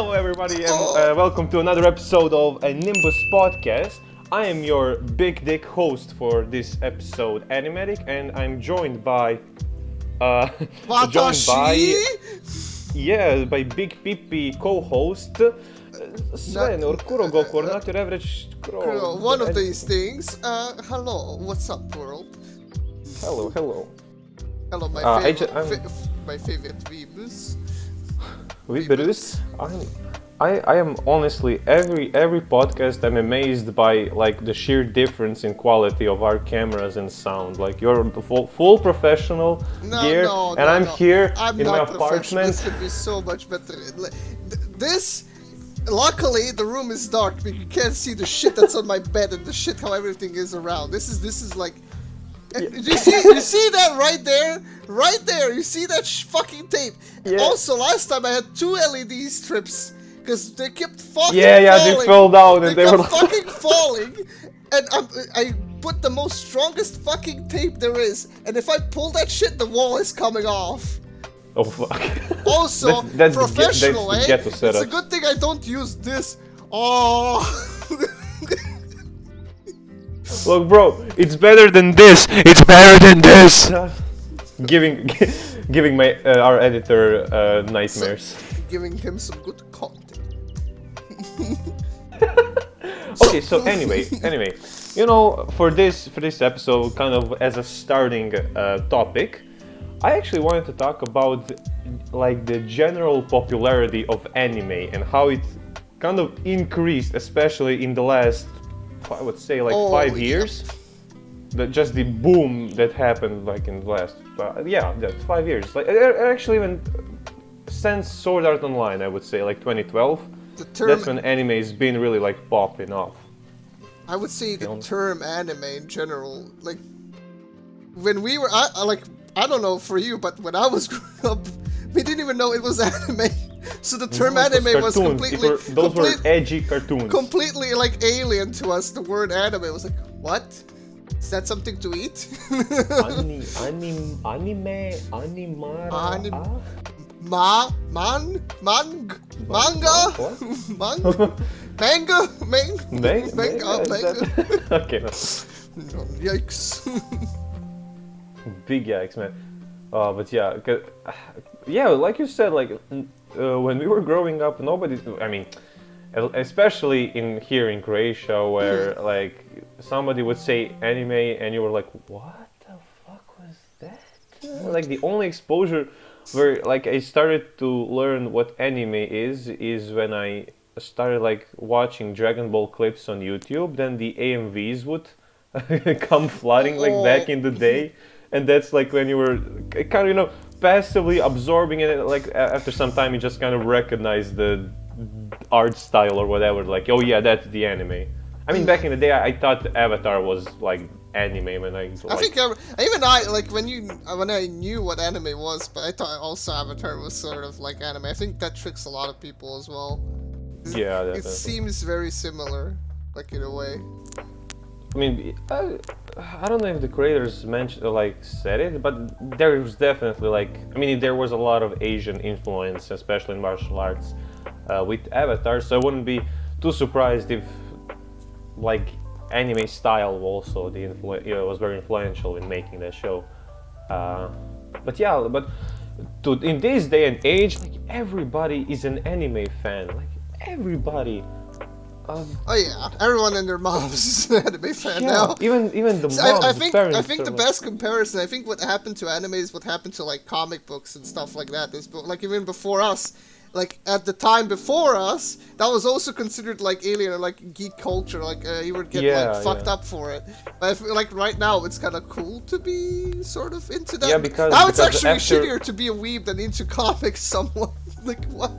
Hello, everybody, and welcome to another episode of a Nimbus podcast. I am your big dick host for this episode, Animatic, and I'm joined by, by Big Pippi co-host, Sven, or Kurogo, or not your average Kuro. One of these things. Hello, what's up, world? Hello. Hello, my favorite Weebus. I am honestly every podcast I'm amazed by like the sheer difference in quality of our cameras and sound. Like you're full professional gear, I'm here in my apartment. This could be so much better. Luckily the room is dark, but you can't see the shit that's on my bed and the shit how everything is around. This is like. Yeah. You see that right there? Right there, you see that fucking tape? Yeah. Also, last time I had 2 LED strips, because they kept fucking falling. They fell down and they were fucking falling, and I put the most strongest fucking tape there is, and if I pull that shit, the wall is coming off. Oh fuck. Also, that's professional, that's It's a good thing I don't use this. Oh... Look, bro, it's better than this. It's better than this. Giving our editor nightmares. Giving him some good content. Okay, so anyway, you know, for this episode, kind of as a starting topic, I actually wanted to talk about like the general popularity of anime and how it kind of increased, especially in the last, I would say, like 5 years. Just the boom that happened like in the last, that's 5 years. Like actually even since Sword Art Online, I would say, like 2012. That's when anime has been really like popping off. I would say the term anime in general, like when we were, I don't know for you, but when I was growing up, we didn't even know it was anime. So the term anime was completely... Those were edgy cartoons. Completely like alien to us. The word anime was like, what? Is that something to eat? Manga? Okay. Yikes. Big yikes, man. But yeah, like you said, like when we were growing up, especially here in Croatia, where like somebody would say anime and you were like, what the fuck was that? Like the only exposure where like I started to learn what anime is when I started like watching Dragon Ball clips on YouTube. Then the AMVs would come flooding like back in the day. And that's like when you were kind of, you know, passively absorbing it. Like after some time, you just kind of recognize the art style or whatever. Like, oh yeah, that's the anime. I mean, back in the day, I thought Avatar was like anime when I think when I knew what anime was, but I thought also Avatar was sort of like anime. I think that tricks a lot of people as well. Yeah, it seems very similar, like in a way. I mean, I don't know if the creators said it, but there was definitely there was a lot of Asian influence, especially in martial arts, with Avatar. So I wouldn't be too surprised if, like, anime style also was very influential in making that show. In this day and age, like everybody is an anime fan. Like everybody. Oh yeah, everyone and their moms is an anime fan now. Even the moms. I think the best comparison. I think what happened to anime is what happened to like comic books and stuff like that. Like even before us, like at the time before us, that was also considered like alien or like geek culture. Like you would get fucked up for it. But I feel like right now it's kind of cool to be sort of into that. Yeah, because now it's actually shittier to be a weeb than into comics. Somewhat like what.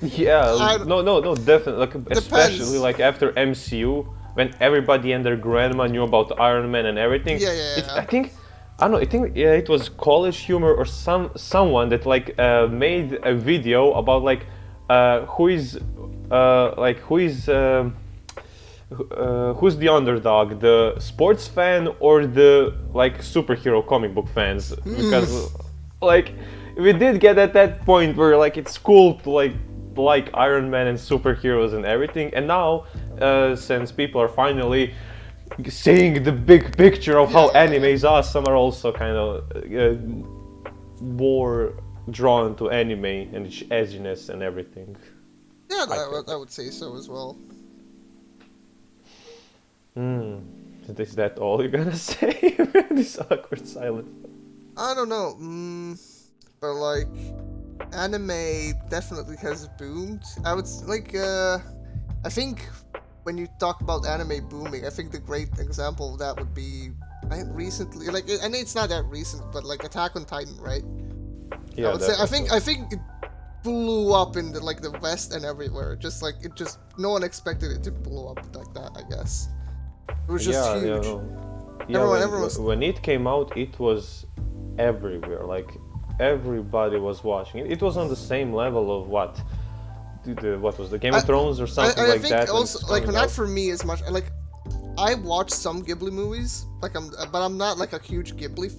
Yeah, no, definitely. Like, especially like after MCU, when everybody and their grandma knew about Iron Man and everything. Yeah. I think it was College Humor or someone that like made a video about like who's the underdog, the sports fan or the like superhero comic book fans, because like we did get at that point where like it's cool to like like Iron Man and superheroes and everything. And now, since people are finally seeing the big picture of how anime is awesome, are also kind of more drawn to anime and its edginess and everything. Yeah, I would say so as well. Is that all you're gonna say? This awkward silence. I don't know, but like, anime definitely has boomed. I would like, I think when you talk about anime booming, I think the great example of that would be, recently, like, and it's not that recent, but like Attack on Titan, right? Yeah, I would say, I think it blew up in the West and everywhere. Just like no one expected it to blow up like that. I guess it was just huge. When it came out, it was everywhere. Like everybody was watching it. It was on the same level of what was the Game of Thrones or something like that. I think also like not for me as much. Like I watched some Ghibli movies, but I'm not like a huge Ghibli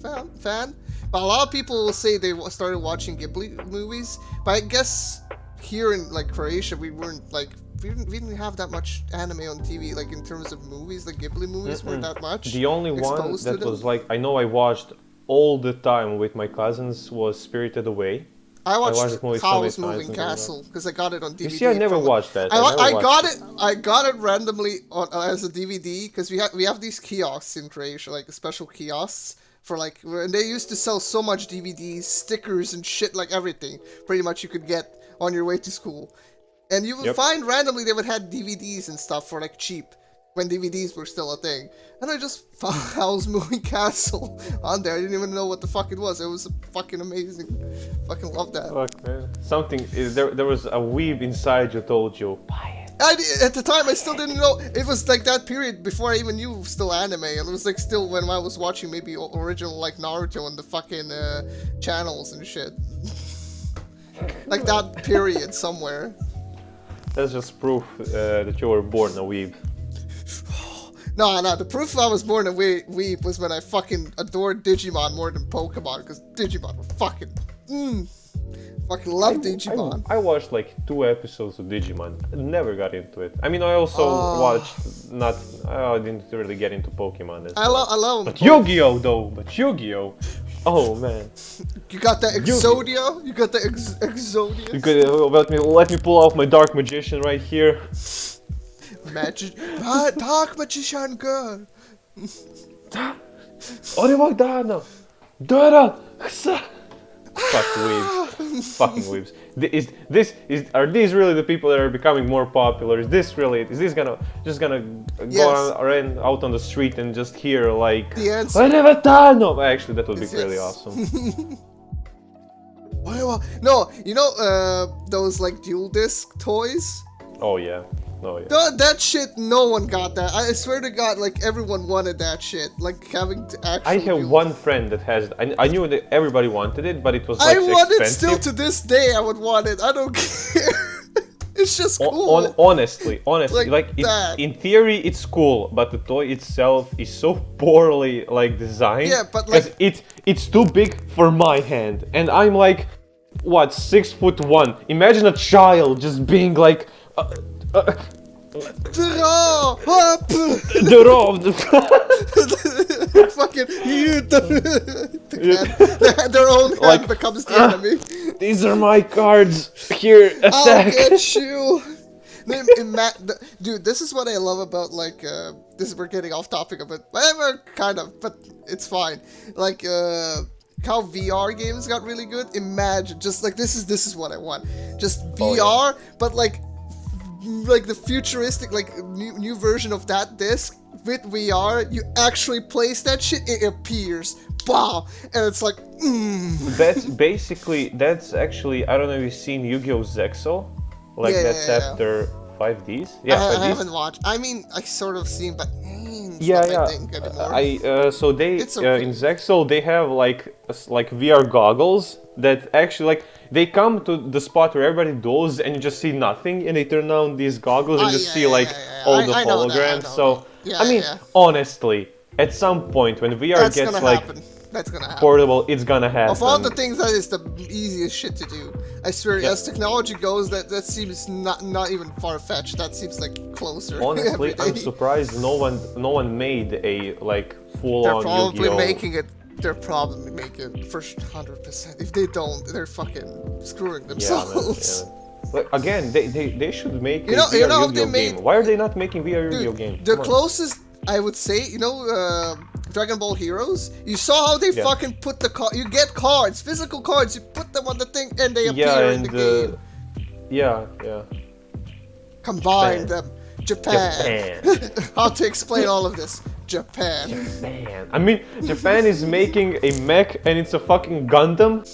fan. But a lot of people will say they started watching Ghibli movies. But I guess here in like Croatia, we didn't have that much anime on TV. Like in terms of movies, the Ghibli movies weren't that much. The only one that was like I know I watched all the time with my cousins was Spirited Away. I watched Howl's Moving Castle because I got it on DVD. You see, I never watched that. I got it randomly as a DVD because we have these kiosks in Croatia, like special kiosks for like, and they used to sell so much DVDs, stickers, and shit, like everything. Pretty much you could get on your way to school, and you would find randomly they would have DVDs and stuff for like cheap when DVDs were still a thing. And I just found Howl's Moving Castle on there. I didn't even know what the fuck it was. It was fucking amazing. Fucking love that. Fuck, man. There was a weeb inside you told you, buy it. At the time, I still didn't know. It was like that period before I even knew still anime. It was like still when I was watching maybe original like Naruto on the fucking channels and shit. Like that period somewhere. That's just proof that you were born a weeb. No, the proof I was born a weeb was when I fucking adored Digimon more than Pokemon, because Digimon were fucking love Digimon. I watched like 2 episodes of Digimon. Never got into it. I mean, I also watched I didn't really get into Pokemon. I love. But Yu-Gi-Oh though. Oh man. You got that Exodia? You got the Exodia? You could let me pull out my Dark Magician right here. Dark Magician girl. Orimagdana. Dara. Fuck weebs. Fucking weebs. Are these really the people that are becoming more popular? Is this gonna go around out on the street and just hear like the answer? Actually, that would be really awesome. No, you know those like dual disc toys? Oh yeah. That shit, no one got that. I swear to God, like everyone wanted that shit. Like having to actually. I have one friend that has. I knew that everybody wanted it, but it was like expensive. I want it still to this day. I would want it. I don't care. It's just cool. Honestly, like in theory, it's cool, but the toy itself is so poorly like designed. Yeah, but like it's too big for my hand, and I'm like, what, 6'1". Imagine a child just being like. Fucking their own hand becomes the enemy. These are my cards. Here, attack. I'll get you. Dude, this is what I love about like this. We're getting off topic a bit, kind of, but it's fine. Like how VR games got really good. Imagine just like this is what I want. Just VR, but like the futuristic, like new version of that disc with VR. You actually place that shit, it appears, wow, and it's like. That's actually. I don't know if you've seen Yu-Gi-Oh! Zexal. Like after 5Ds. Yeah, I haven't watched. I mean, I sort of seen, but it's yeah. not my thing anymore. So they in Zexal they have like VR goggles that actually like. They come to the spot where everybody goes and you just see nothing, and they turn on these goggles and just see all the holograms. So, I mean, honestly, at some point when VR gets like, That's gonna happen. portable, it's gonna happen. Of all the things, that is the easiest shit to do. I swear, as technology goes, that seems not even far-fetched. That seems like closer. Honestly, I'm surprised no one made a like full-on They're probably Yu-Gi-Oh! making it. They're probably making it for 100%. If they don't, they're fucking screwing themselves. Yeah, man. But again, they should make a You know VR they Yu-Gi-Oh! made- game. Why are they not making VR Yu-Gi-Oh! game? The Come on. closest I would say, Dragon Ball Heroes. You saw how they Yeah. fucking put the you get cards, physical cards. You put them on the thing, and they appear Yeah, in the game. yeah. Combine them. Japan. How to explain all of this? Japan. Man, I mean, Japan is making a mech and it's a fucking Gundam.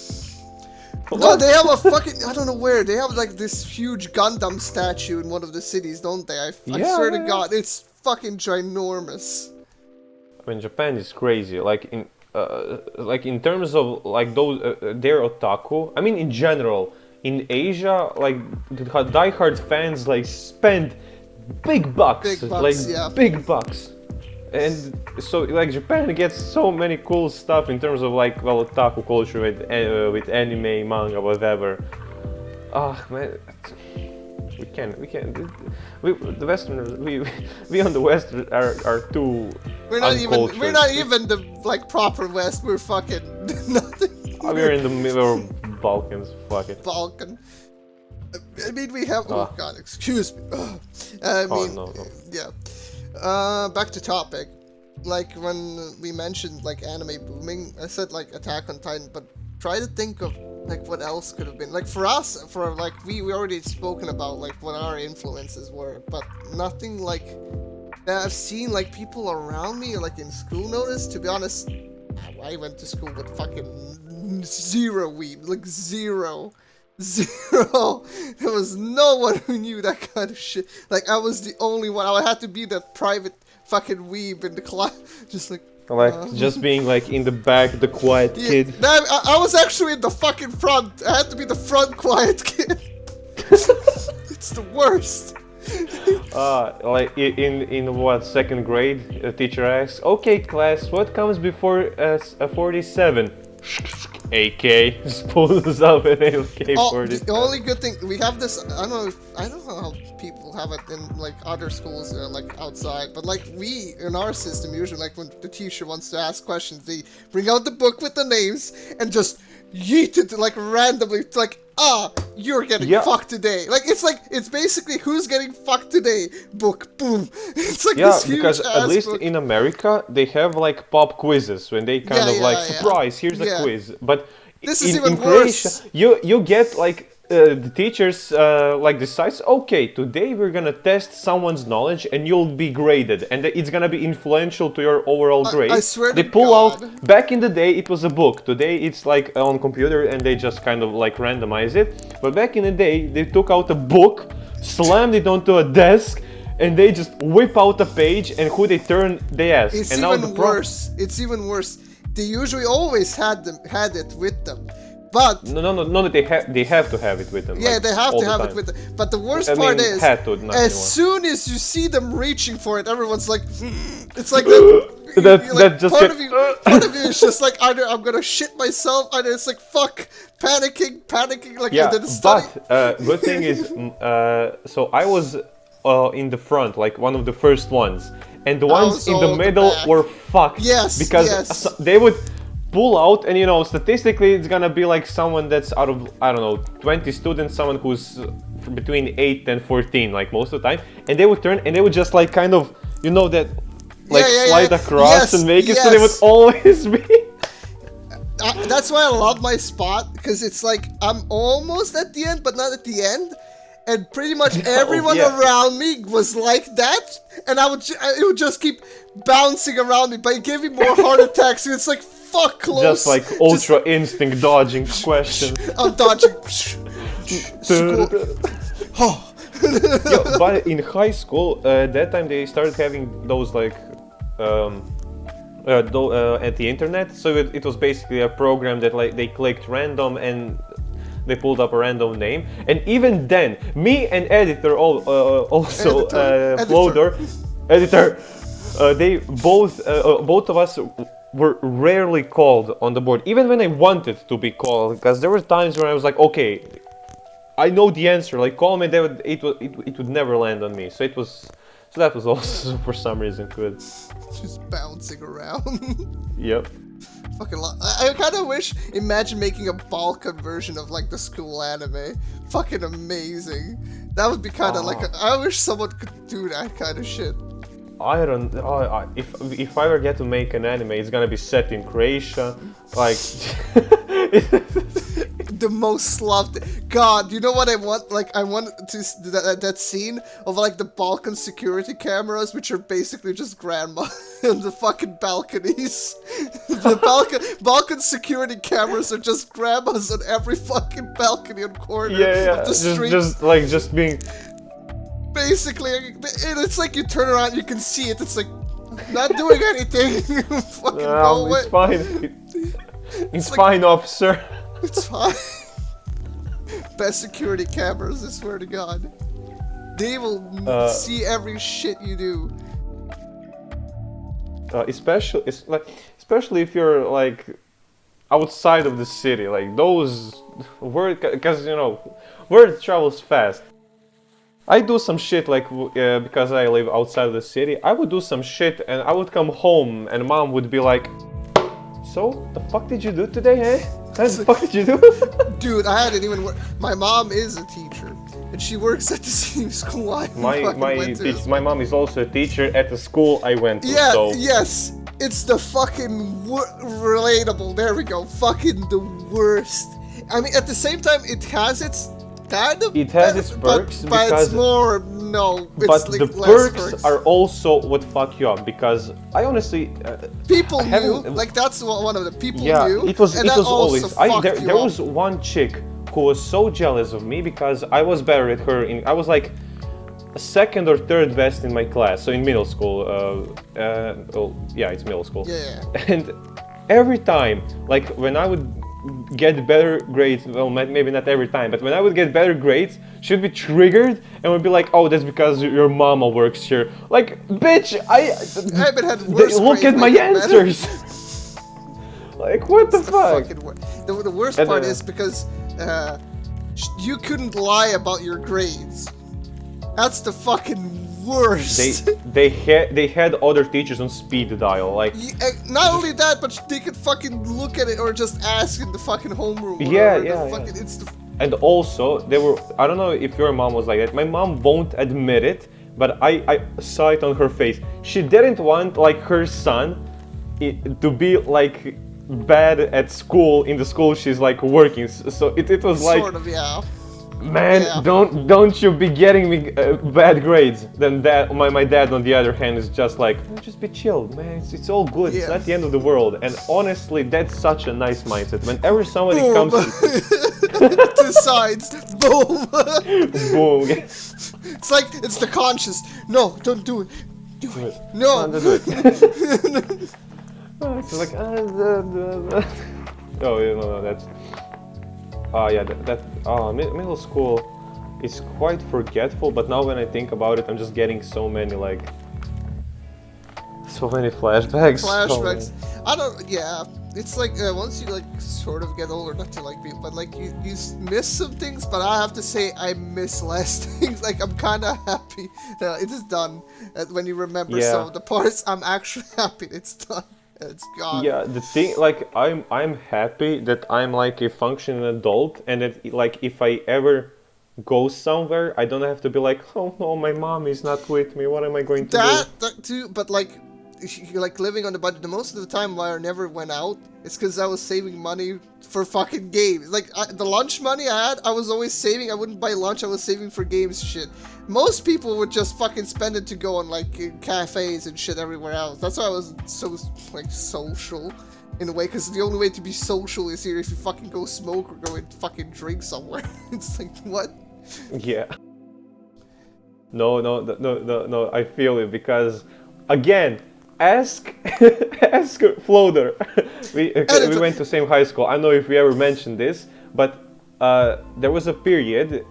No, they have a fucking, I don't know where, they have like this huge Gundam statue in one of the cities, don't they? I swear to God, it's fucking ginormous. I mean, Japan is crazy. Like in terms of like those, their otaku. I mean, in general, in Asia, like the diehard fans like spend big bucks, big bucks. And so, like, Japan gets so many cool stuff in terms of, like, well, otaku culture with anime, manga, whatever. Ah, man, the Westerners, we on the West are too We're not uncultured. even the, like, proper West, we're fucking nothing. We're in the middle of Balkans, fuck it. Balkan. I mean, we have, oh God, excuse me. I mean, no. yeah. Back to topic. Like when we mentioned like anime booming, I said like Attack on Titan, but try to think of like what else could have been. Like for us, for like we already spoken about like what our influences were, but nothing like that I've seen like people around me or like in school notice. To be honest, I went to school with fucking zero weeb, like zero. There was no one who knew that kind of shit. Like I was the only one. I had to be that private fucking weeb in the class, just like just being like in the back, the quiet kid. I was actually in the fucking front. I had to be the front quiet kid. It's the worst. Like in what, second grade, a teacher asks, "Okay, class, what comes before a 47?" AK just pulls up an AK-47. The only good thing we have this. I don't know how people have it in like other schools, like outside. But like we in our system, usually like when the teacher wants to ask questions, they bring out the book with the names and just yeet it like randomly. It's like, you're getting fucked today. Like it's basically who's getting fucked today. Book, boom. It's like this huge because at least book. in America they have like pop quizzes when they kind of like surprise. Here's a quiz, but this is in even Croatia, worse. you get like the teachers like decides, okay, today we're gonna test someone's knowledge and you'll be graded, and it's gonna be influential to your overall grade. I swear they to pull God. out. Back in the day, it was a book. Today, it's like on computer and they just kind of like randomize it. But back in the day, they took out a book, slammed it onto a desk, and they just whip out a page, and who they turn, they ask. It's and even now worse. It's even worse. They usually always had it with them. But no, they have to have it with them. yeah, like, they have all to the have time. it with them. But the worst I part mean, is, had to, not anymore. soon as you see them reaching for it, everyone's like, it's like that. That just part of you is just like, either I'm gonna shit myself, either it's like fuck, panicking, like Yeah, I didn't study. but good thing is, so I was in the front, like one of the first ones, and the ones in the middle were fucked. Yes, because they would pull out, and statistically it's gonna be like someone that's out of, I don't know, 20 students, someone who's between 8 and 14, like most of the time, and they would turn and they would just like kind of, that like slide across and make it so they would always be. That's why I love my spot, because it's like I'm almost at the end, but not at the end. And pretty much everyone around me was like that, and it would just keep bouncing around me, but it gave me more heart attacks. So it's like fuck close. Just like ultra instinct dodging questions. I'm dodging. But in high school, that time they started having those like at the internet. So it was basically a program that like they clicked random and they pulled up a random name, and even then, me and editor editor, they both of us were rarely called on the board, even when I wanted to be called, because there were times when I was like, okay, I know the answer, like call me, it would never land on me. So that was also for some reason good. Just bouncing around. Yep. Fucking I kind of wish, imagine making a Balkan version of like the school anime. Fucking amazing. That would be kind of like, I wish someone could do that kind of shit. I don't. If I ever get to make an anime, it's gonna be set in Croatia, like. The most loved. God, you know what I want? Like, I want to that scene of like the Balkan security cameras, which are basically just grandma in the fucking balconies. The Balkan security cameras are just grandmas on every fucking balcony and corner of the street. Just being. Basically, it's like you turn around, you can see it. It's like not doing anything. Fucking go away. It's fine. It's fine, officer. It's fine. Best security cameras, I swear to God. They will see every shit you do. Especially if you're like outside of the city, like those word, because you know, word travels fast. I do some shit like because I live outside of the city. I would do some shit and I would come home and mom would be like, "So, the fuck did you do today, eh? What the fuck did you do?" Dude, I hadn't even worked. My mom is a teacher, and she works at the same school I went to. My mom is also a teacher at the school I went to. Yeah, so. yes, it's the fucking relatable. There we go. Fucking the worst. I mean, at the same time, it has its kind of. It has its perks, but because it's more no. It's but like the less perks are also what fuck you up, because I honestly. People knew, like that's one of the people knew. Yeah, it was always. There up. was one chick who was so jealous of me because I was better at her. I was like second or third best in my class. So in middle school, it's middle school. Yeah. And every time, like when I would get better grades, well, maybe not every time, but when I would get better grades, she'd be triggered and would be like, "Oh, that's because your mama works here." Like, bitch, I haven't had worse look at my answers. Like, what the fuck? The worst part is because you couldn't lie about your grades. That's the fucking worst. They had other teachers on speed dial, like. Not only that, but they could fucking look at it or just ask in the fucking homeroom. And also, they were. I don't know if your mom was like that. My mom won't admit it, but I saw it on her face. She didn't want like her son to be like bad at school in the school she's like working. So it was like. Sort of, yeah. Man, don't you be getting me bad grades. Then my dad on the other hand is just like, just be chill, man. It's all good. Yeah. It's not the end of the world. And honestly, that's such a nice mindset. Whenever somebody comes to sides, boom, boom. It's like it's the conscious. No, don't do it. Do it. No. Don't do it. It's like no, that's. Middle school is quite forgetful, but now when I think about it, I'm just getting so many flashbacks. It's like once you like sort of get older, not to like be, but like you miss some things. But I have to say I miss less things. Like I'm kind of happy that it is done. When you remember some of the parts, I'm actually happy it's done. It's gone. Yeah, the thing, like, I'm happy that I'm like a functioning adult, and that like if I ever go somewhere, I don't have to be like, oh no, my mom is not with me. What am I going to do? That too, but like living on the budget. The most of the time why I never went out, it's because I was saving money for fucking games. Like the lunch money I had, I was always saving. I wouldn't buy lunch. I was saving for games shit. Most people would just fucking spend it to go on like cafes and shit everywhere else. That's why I was so like social in a way, because the only way to be social is here if you fucking go smoke or go and fucking drink somewhere. It's like, what? Yeah. No, I feel it, because again, ask Floater. We went to the same high school. I don't know if we ever mentioned this, but there was a period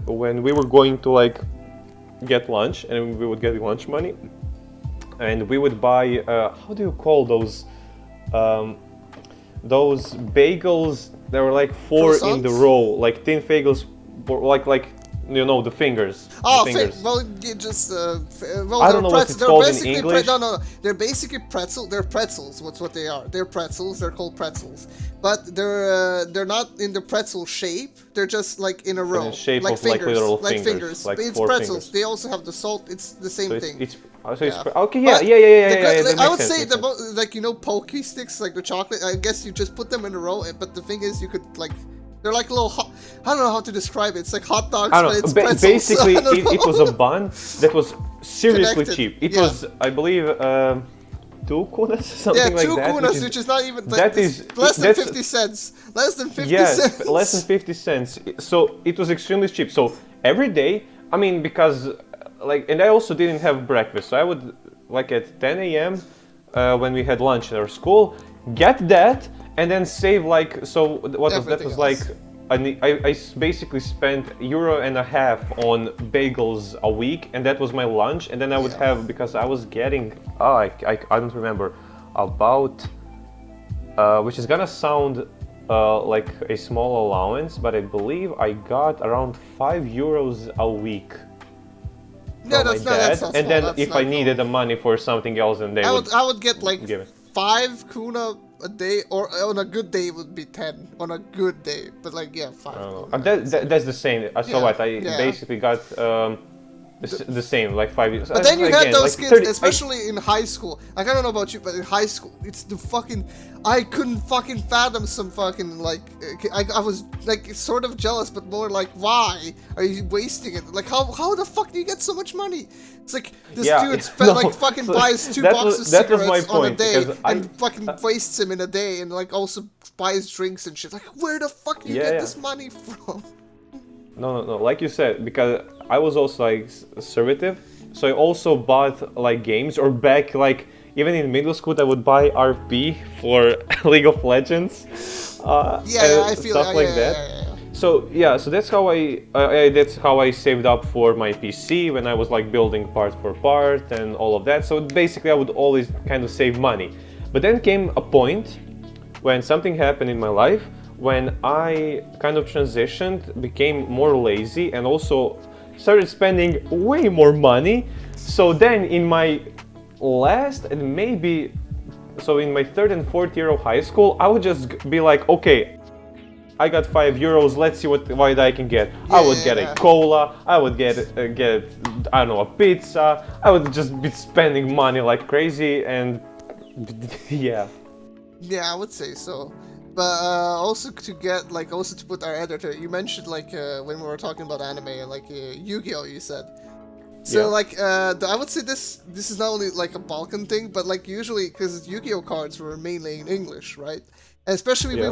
when we were going to like get lunch, and we would get lunch money, and we would buy how do you call those um, those bagels. There were like 4 in the Croissants? row, like thin bagels, like you know the fingers. Oh, the fingers. well, you just well, I they're don't know what pretzels. it's They're called in basically English. no. They're basically pretzel. They're pretzels. What's what they are? They're pretzels. They're called pretzels, but they're not in the pretzel shape. They're just like in a row, in the shape like of like fingers, literal like fingers, like it's 4 pretzels. fingers. They also have the salt. It's the same So thing. it's Yeah. okay. Yeah, But yeah, yeah, yeah, the yeah, good- yeah. That I makes would sense. say Makes sense. like pokey sticks, like the chocolate. I guess you just put them in a row. But the thing is, you could like they're like little hot. I don't know how to describe it. It's like hot dogs, I but don't it's know. pretzels. Basically, I don't it know. was a bun that was seriously Connected, cheap. It yeah. was, I believe, 2 kunas, something Yeah, like two that. kunas, which is not even like, that it's is- less than that's- 50 cents. Less than 50 yes, cents. less than 50 cents. So it was extremely cheap. So every day, I mean, because like, and I also didn't have breakfast. So I would like at 10 a.m. When we had lunch in our school, get that and then save like so. What was that? Everything Was else. like. Basically spent €1.50 on bagels a week, and that was my lunch. And then I would Yeah. have, because I was getting, I don't remember, about, which is gonna sound like a small allowance, but I believe I got around €5 a week. Yeah, from my that's not, that's dad. not And small, then that's if not I needed the money for something else, then they would I would get like give it. 5 kuna a day, or on a good day it would be 10 on a good day. But like yeah, 5. I don't know. kuna. That's the same. So Yeah, what? I yeah. basically got the same, like 5 years. But then you had Again, those like kids, 30 especially in high school. Like, I don't know about you, but in high school, it's the fucking. I couldn't fucking fathom some fucking, like. I was, like, sort of jealous, but more like, why are you wasting it? Like, how the fuck do you get so much money? It's like, this Yeah, dude no, like, fucking so buys 2 that boxes was- of that was my cigarettes on a point, day because and fucking wastes him in a day, and, like, also buys drinks and shit. Like, where the fuck do you Yeah, get yeah. this money from? No. Like you said, because I was also like conservative, so I also bought like games. Or back like even in middle school, I would buy RP for League of Legends. Yeah, I feel stuff like that. Yeah. So that's how I saved up for my PC when I was like building part for part and all of that. So basically, I would always kind of save money. But then came a point when something happened in my life when I kind of transitioned, became more lazy, and also started spending way more money. So then in my last and maybe so in my third and fourth year of high school, I would just be like, okay, I got €5. Let's see what I can get. I would get a cola. I would get I don't know, a pizza. I would just be spending money like crazy, and yeah. Yeah, I would say so. But also to get like also to put our editor, you mentioned like when we were talking about anime, like Yu-Gi-Oh, you said. So Yeah. like I would say this is not only like a Balkan thing, but like usually because Yu-Gi-Oh cards were mainly in English, right? And especially Yeah.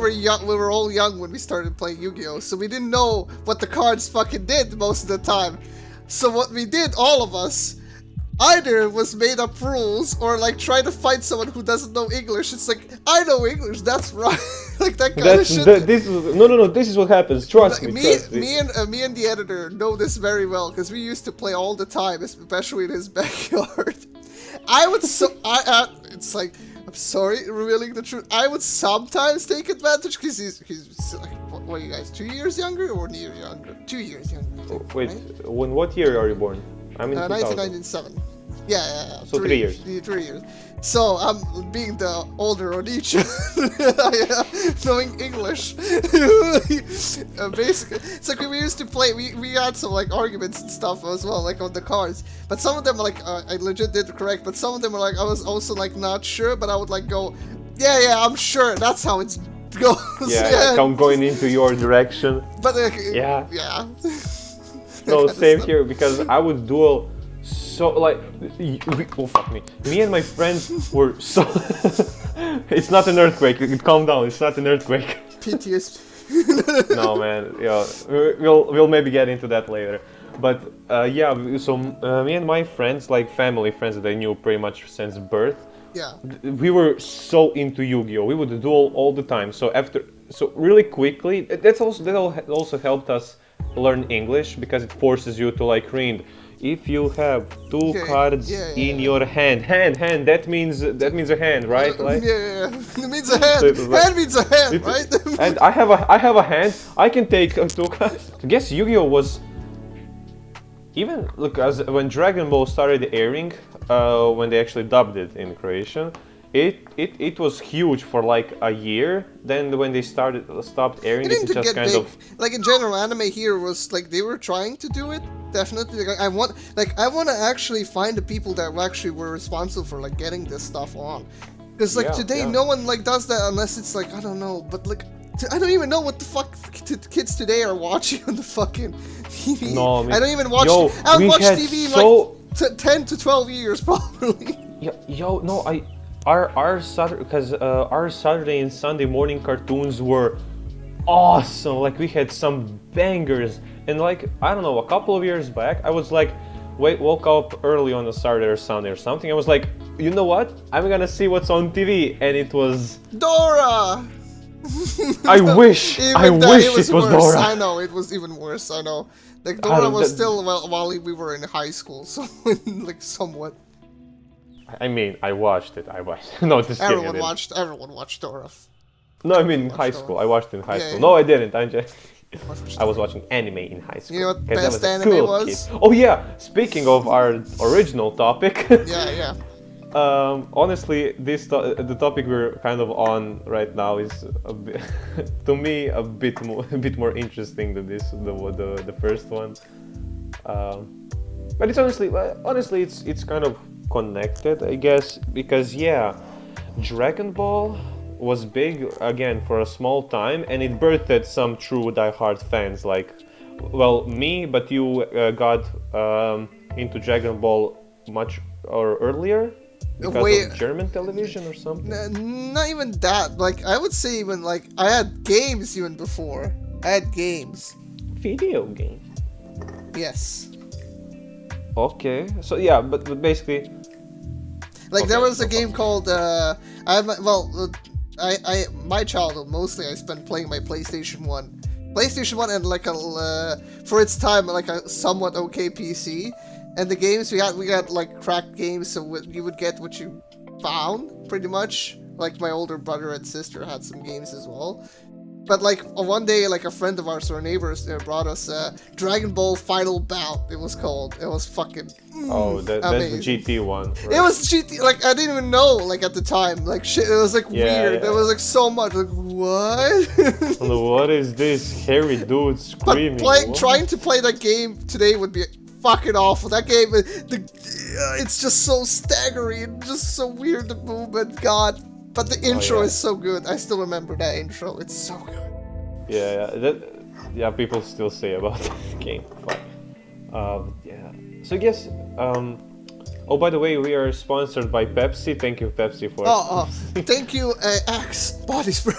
we were all young when we started playing Yu-Gi-Oh, so we didn't know what the cards fucking did most of the time. So what we did, all of us, either was made up rules or like try to find someone who doesn't know English. It's like, I know English, that's right. Like that kind of shit. This is what happens. Trust me. Trust me. Me and the editor know this very well because we used to play all the time, especially in his backyard. I would it's like, I'm sorry, revealing the truth. I would sometimes take advantage because he's like, what are you guys, 2 years younger or near younger? 2 years younger. I think, Wait, right? what year are you born? I'm in 2000. 1997. Yeah. So 3 years. 3 years. So I'm being the older on each, knowing English. Basically, it's like we used to play. We had some like arguments and stuff as well, like on the cards. But some of them like I legit did correct. But some of them were like I was also like not sure. But I would like go, yeah, I'm sure. That's how it goes. Yeah, I'm going into your direction. But Yeah. yeah. No, same here, because I would duel so like oh fuck me and my friends were so it's not an earthquake, calm down, it's not an earthquake. PTSD. No man, yeah, we'll maybe get into that later, but yeah, so me and my friends, like family friends that I knew pretty much since birth, Yeah. we were so into Yu-Gi-Oh. We would duel all the time. So really quickly, that also helped us learn English, because it forces you to like read If you have two Okay, cards in your hand, that means a hand, right? Like, yeah. It means a hand. so it was like, Hand means a hand, right? and I have a hand. I can take two cards. I guess Yu-Gi-Oh was even look as when Dragon Ball started airing, when they actually dubbed it in Croatian. It was huge for like a year. Then when they stopped airing It it, didn't just get kind big. of Like in general, anime here was like they were trying to do it. Definitely, like, I want to actually find the people that actually were responsible for like getting this stuff on. Because like today, no one like does that unless it's like I don't know. But like I don't even know what the fuck kids today are watching on the fucking TV. No, I don't even watch. yo, I haven't we watched had TV in so- like 10 to 12 years probably. no, our Saturday, because our Saturday and Sunday morning cartoons were awesome. Like we had some bangers, and like I don't know, a couple of years back, I was like, woke up early on a Saturday or Sunday or something. I was like, you know what? I'm gonna see what's on TV, and it was Dora. I wish it was worse. Dora. I know it was even worse. I know. Like Dora was still while we were in high school, so like somewhat. I mean, I watched it. No, just kidding. Everyone watched Dora. No, I mean in high school. I watched it in high school. Yeah. No, I didn't. I was watching anime in high school. You know what 'cause I best a anime cool was? kid. Oh yeah, speaking of our original topic. Yeah. Honestly, the topic we're kind of on right now is a bit, to me a bit more interesting than the first one. But it's honestly it's kind of connected, I guess, because yeah, Dragon Ball was big again for a small time, and it birthed some true diehard fans like, well, me, but you got into Dragon Ball much or earlier because of German television or something. Not even that. Like I would say even like I had games even before. I had games. Video games. Yes. Okay, so yeah, but basically, like there was a game called my childhood mostly I spent playing my PlayStation 1 and like a for its time like a somewhat okay PC, and the games we got like cracked games, so you would get what you found pretty much. Like my older brother and sister had some games as well. But like one day, like a friend of ours or neighbors brought us Dragon Ball Final Bout. It was called. It was fucking. That's the GT one. Right? It was GT. Like I didn't even know. Like at the time, like shit. It was like weird. Yeah. There was like so much. Like what? What is this hairy dude screaming? But trying to play that game today would be fucking awful. That game, it's just so staggering and just so weird. The movement, God. But the intro is so good. I still remember that intro. It's so good. Yeah, people still say about this game. Fuck. Yeah. So I guess. Oh, by the way, we are sponsored by Pepsi. Thank you, Pepsi, for. Thank you, Axe Body Spray.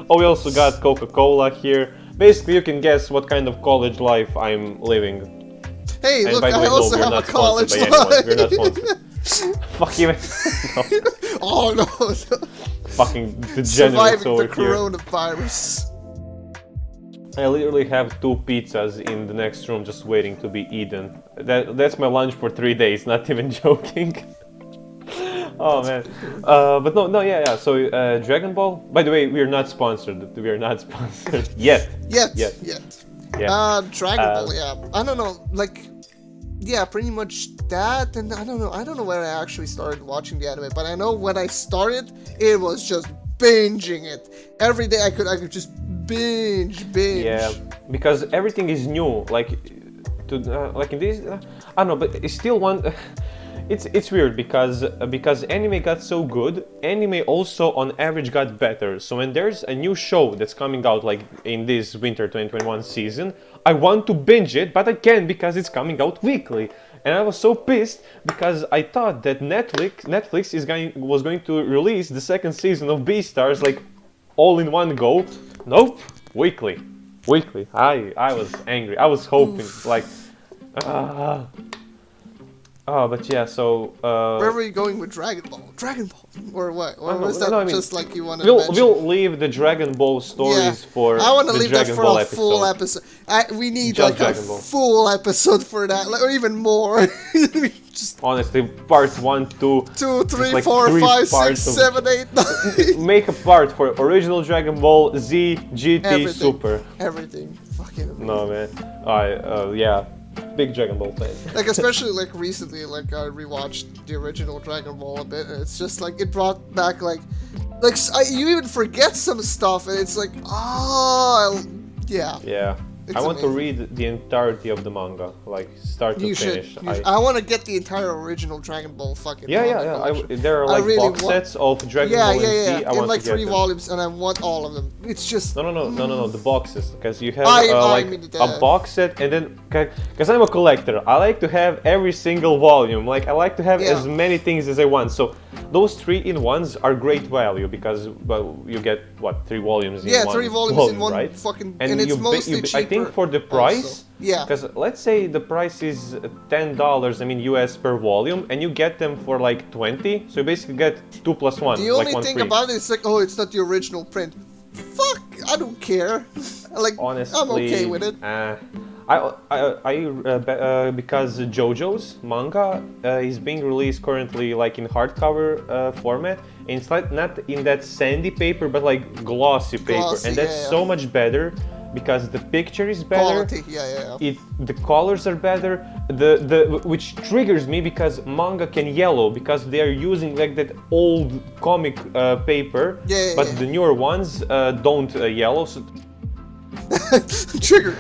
Oh, we also got Coca-Cola here. Basically, you can guess what kind of college life I'm living. Hey, and look, by the way, I also have a college life. We're not sponsored. Fuck you. No. Oh no. Fucking degenerates Surviving over the here. coronavirus. I literally have 2 pizzas in the next room just waiting to be eaten. That's my lunch for 3 days, not even joking. Oh man. But no, yeah. So Dragon Ball. By the way, we are not sponsored. We are not sponsored yet. Yet. Yeah. Dragon Ball. Yeah. I don't know. Like. Yeah, pretty much that, and I don't know when I actually started watching the anime, but I know when I started, it was just binging it. Every day I could just binge. Yeah, because everything is new, like in this, I don't know, but it's still one. It's weird because anime got so good, anime also on average got better. So when there's a new show that's coming out like in this winter 2021 season, I want to binge it, but I can't because it's coming out weekly. And I was so pissed because I thought that Netflix was going to release the second season of Beastars like all in one go. Nope, weekly. I was angry. I was hoping like. Oh, but yeah, so Where were you going with Dragon Ball? Dragon Ball, or what? Or was that no, I mean, just like you wanted to mention? we'll leave the Dragon Ball Yeah, stories for I want to the leave that Dragon for Ball a full episode. episode. We need Just like a Dragon Ball. full episode for that, like, or even more. Just Honestly, part 1, 2, 2, just 3, like 4, three 5, 6, parts of 7, 8, 9. make a part for original Dragon Ball, Z, GT, Everything. Super. Everything. Fucking amazing. No man, yeah, big Dragon Ball fan. Like especially like recently, like I rewatched the original Dragon Ball a bit, and it's just like it brought back like you even forget some stuff, and it's like yeah. Yeah. It's I want to amazing. read the entirety of the manga, like start to You should. finish. I want to get the entire original Dragon Ball fucking. Yeah, manga yeah, yeah. collection. There are I like really box want- sets of Dragon Yeah, Ball yeah, and yeah. Z. I In want like to get 3 them. volumes, and I want all of them. It's just. No, the boxes, because you have I like mean a box set, and then because I'm a collector, I like to have every single volume. Like I like to have Yeah. as many things as I want. So those 3-in-1s are great value because you get what 3 volumes in Yeah, one 3 volumes volume, in one right? fucking, and it's you mostly cheaper. I think for the price. also. Yeah. Because let's say the price is $10, I mean US per volume, and you get them for like 20, so you basically get 2 + 1. The like only one thing free. about it is like, oh, it's not the original print. Fuck, I don't care. Like, Honestly, I'm okay with it. Because JoJo's manga is being released currently like in hardcover format, and it's like not in that sandy paper, but like glossy paper, Glossy, and that's yeah, yeah. so much better because the picture is better. Quality, yeah. The colors are better, which triggers me because manga can yellow because they are using like that old comic paper, Yeah, but yeah. the newer ones don't yellow. So Trigger.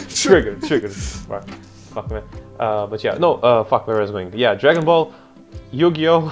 triggered. Fuck man. But yeah, no. Fuck where I was going. Yeah, Dragon Ball, Yu-Gi-Oh.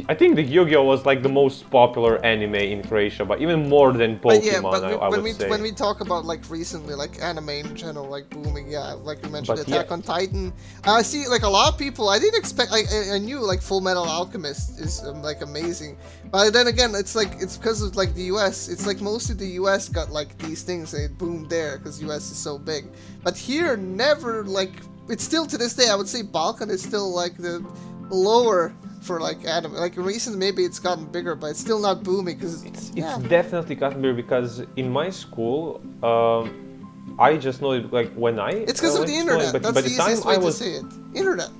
I think the Yu-Gi-Oh was like the most popular anime in Croatia, but even more than Pokemon. But yeah, but I would say. when we talk about like recently, like anime in general, like booming, yeah, like you mentioned, But Attack yeah. on Titan. I see like a lot of people. I didn't expect. I knew like Full Metal Alchemist is like amazing, but then again, it's like it's because of like the U.S. It's like mostly the U.S. got like these things and it boomed there because U.S. is so big. But here, never like it's still to this day. I would say Balkan is still like the lower for like anime. Like recently, maybe it's gotten bigger, but it's still not booming because It's definitely gotten better because in my school, I just know it like when I. It's because of went the to school, internet. but That's by the the time easiest way I to was say it. Internet.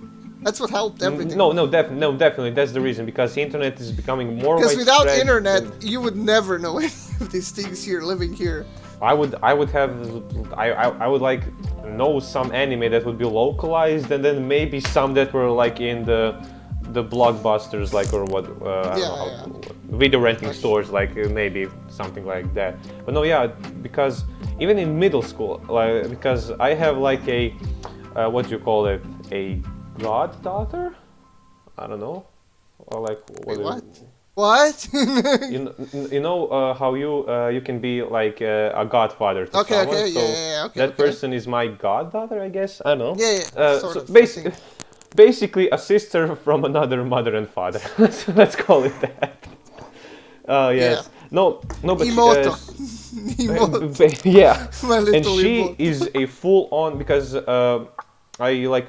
That's what helped everything. no, definitely that's the reason because the internet is becoming more. Because without widespread internet, and you would never know any of these things here, living here. I would like know some anime that would be localized, and then maybe some that were like in the blockbusters, like or what I don't know how, video renting stores, like maybe something like that. But no, yeah, because even in middle school, like because I have like a what do you call it, a goddaughter? I don't know, or like Wait, is- what? What? you know how you can be like a godfather to Okay, someone. okay, so yeah, okay, that okay. person is my goddaughter, I guess. I don't know. Yeah, sort so of, basically, basically a sister from another mother and father. Let's call it that. Yes. No, but Emoto. Emoto. yeah. My little And she emote. is a full-on because I like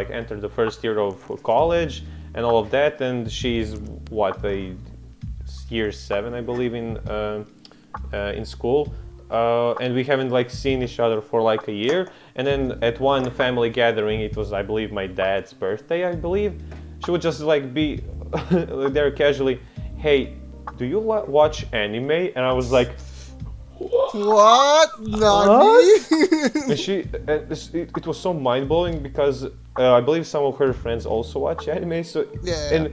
entered the first year of college and all of that, and she's what a year 7, I believe, in school, and we haven't like seen each other for like a year. And then at one family gathering, it was I believe my dad's birthday, I believe, she would just like be there casually, hey, do you watch anime? And I was like, What? Nani? and it was so mind-blowing because I believe some of her friends also watch anime, so Yeah.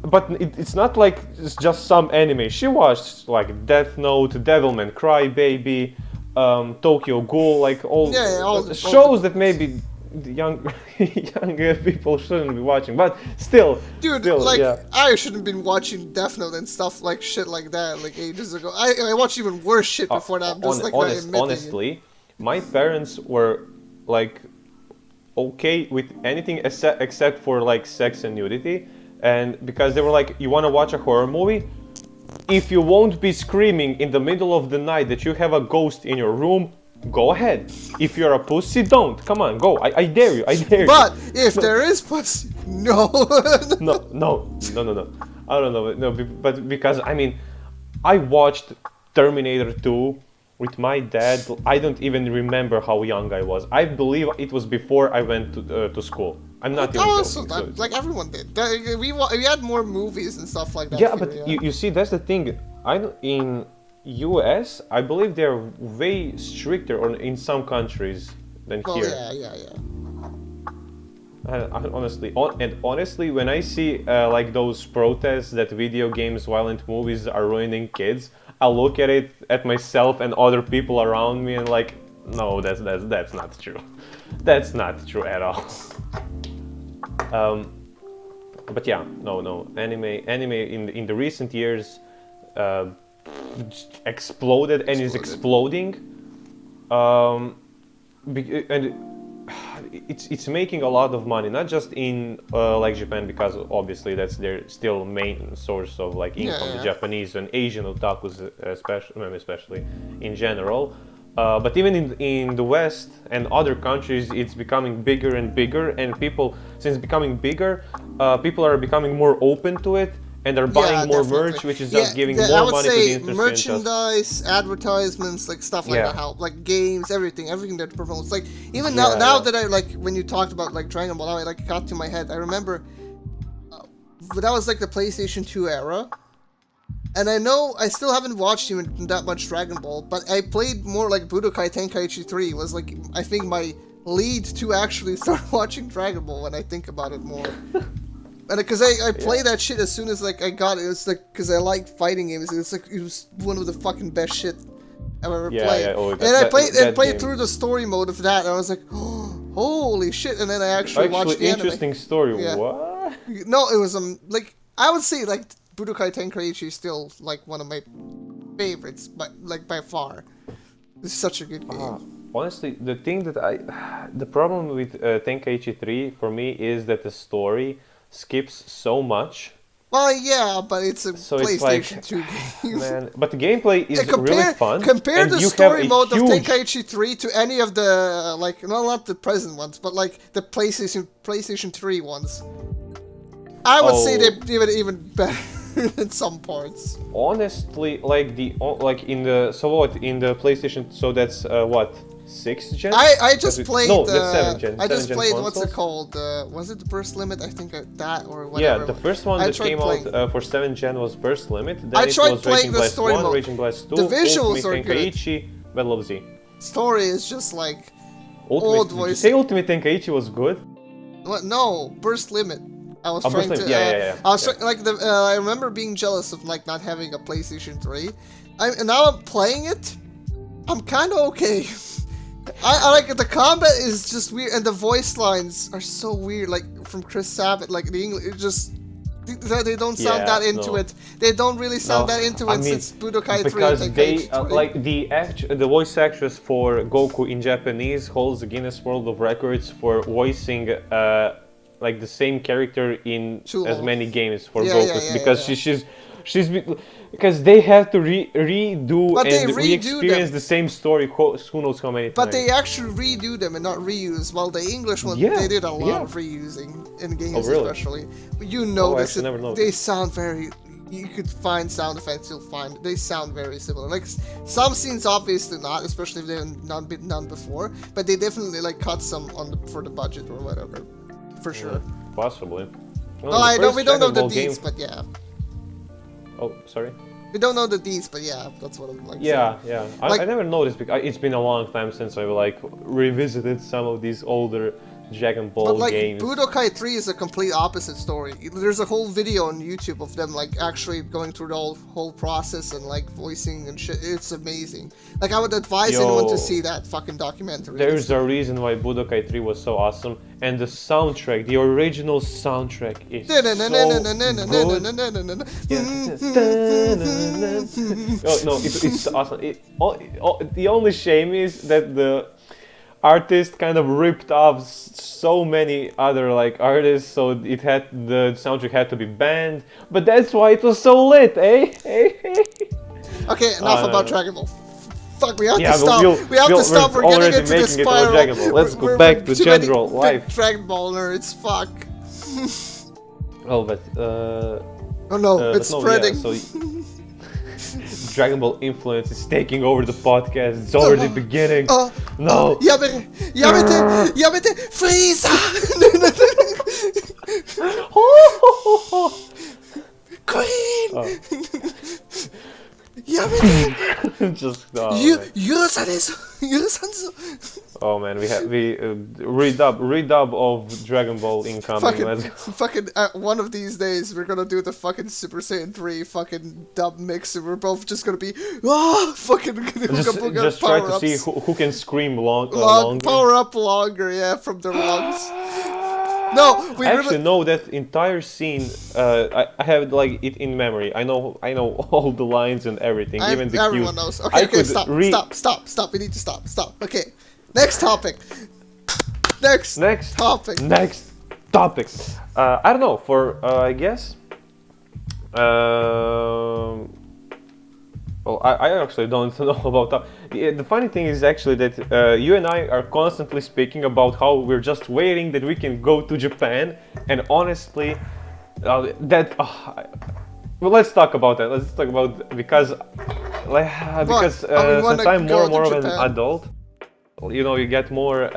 but it's not like it's just some anime. She watched like Death Note, Devilman Crybaby, Tokyo Ghoul, like all shows that maybe the younger people shouldn't be watching, but still, Dude, like, I shouldn't have been watching Death Note and stuff like shit like that, like ages ago. I watched even worse shit before that. I'm just like not admitting honestly, my parents were like okay with anything except for like sex and nudity, and because they were like, you want to watch a horror movie? If you won't be screaming in the middle of the night that you have a ghost in your room, go ahead. If you're a pussy, don't. Come on, go. I dare you. I dare you. But if there is pussy, no. No. I don't know. No, but because I mean, I watched Terminator 2 with my dad. I don't even remember how young I was. I believe it was before I went to school. I'm not even joking. Like everyone did. We had more movies and stuff like that. Yeah, but you see, that's the thing. In US, I believe they're way stricter, or in some countries than here. Yeah. Honestly, when I see like those protests that video games, violent movies are ruining kids, I look at it at myself and other people around me and like, no, that's not true. That's not true at all. But yeah, no, anime in the recent years exploded and is exploding, and it's making a lot of money, not just in like Japan, because obviously that's their still main source of like income, the Japanese and Asian otakus especially in general. But even in the West and other countries, it's becoming bigger and bigger, and since becoming bigger, people are becoming more open to it and are buying more merch, which is just giving more money to the industry. Merchandise, advertisements, like stuff like that help, like games, everything that promotes. Like even now that I like when you talked about like Dragon Ball, now it like got to my head. I remember, but that was like the PlayStation 2 era. And I know I still haven't watched even that much Dragon Ball, but I played more like Budokai Tenkaichi 3 was like, I think my lead to actually start watching Dragon Ball when I think about it more. And because I played that shit as soon as like I got it, it's like, because I like fighting games, it's like, it was one of the fucking best shit I've ever played. And I played through the story mode of that, and I was like, oh, holy shit, and then I actually watched the anime. Interesting story, what? No, it was, like, I would say, like, Budokai Tenkaichi is still like one of my favorites, but like by far, it's such a good game. Honestly, the problem with Tenkaichi 3 for me is that the story skips so much. Well, yeah, but it's a PlayStation 2 game. Man, but the gameplay is really fun. Compare the story mode of Tenkaichi 3 to any of the like, not the present ones, but like the PlayStation 3 ones. I would say they did it even better. In some parts. Honestly, like in the PlayStation, so that's what, 6th gen? I just played. No, that's 7th gen. I just played. What's it called? Was it the Burst Limit? I think that or whatever. Yeah, the first one that came out for 7th gen was Burst Limit. Then I tried playing the Blast story 1, mode. Raging Blast 2, the visuals Ultimate are Tenkaichi, good. Battle of Z. Story is just like old voice. Did you say Ultimate Tenkaichi was good? What? No, Burst Limit. I was trying to. I remember being jealous of like not having a PlayStation 3. And now I'm playing it. I'm kind of okay. I like the combat is just weird, and the voice lines are so weird. Like from Chris Sabat, like the English, it just they don't sound that into it. They don't really sound that into it since Budokai 3. Because they like the voice actress for Goku in Japanese holds the Guinness World of Records for voicing like the same character in as many games for Goku, because she's because they have to redo and re-experience the same story who knows how many times. But they actually redo them and not reuse. Well, the English one, they did a lot of reusing in games, especially. But you notice they sound very. You could find sound effects, you'll find they sound very similar. Like some scenes, obviously not, especially if they've not been done before. But they definitely like cut some for the budget or whatever. For sure. Possibly. Well, we don't know the deeds, but yeah. Oh, sorry? We don't know the deeds, but yeah, that's what I'm like. Yeah. I never noticed because it's been a long time since I've like revisited some of these older Dragon Ball games. But like Budokai 3 is a complete opposite story. There's a whole video on YouTube of them like actually going through the whole process and like voicing and shit. It's amazing. Like I would advise anyone to see that fucking documentary. There's a reason why Budokai 3 was so awesome, and the soundtrack, the original soundtrack is so good. No, it's awesome. The only shame is that the artist kind of ripped off so many other like artists, so the soundtrack had to be banned. But that's why it was so lit, eh? Okay, enough about Dragon Ball. Fuck, we have Yeah, to stop. We have to stop. We're getting into the spiral. Dragon Ball. Let's go We're back to too many general life. Dragon Ball nerds. Fuck. Oh, but Oh no, it's but no, spreading. Yeah, so Dragon Ball influence is taking over the podcast. It's already beginning. No. Yamete, Frieza. Queen. Yamete. Just oh man, we redub of Dragon Ball incoming. Let's go. Fucking one of these days we're gonna do the fucking Super Saiyan 3 fucking dub mix and we're both just gonna be fucking just try to see who can scream longer. Power up longer, yeah, from their lungs. No, we I actually know that entire scene. I have like it in memory. I know all the lines and everything, even the everyone cues. knows. Okay, stop. We need to stop. Okay, next topic. Next topic. I don't know. For I guess. Well, I actually don't know about that. The funny thing is actually that you and I are constantly speaking about how we're just waiting that we can go to Japan, and honestly, well, let's talk about that. Let's talk about because since I'm more and more of an adult, you know, you get more,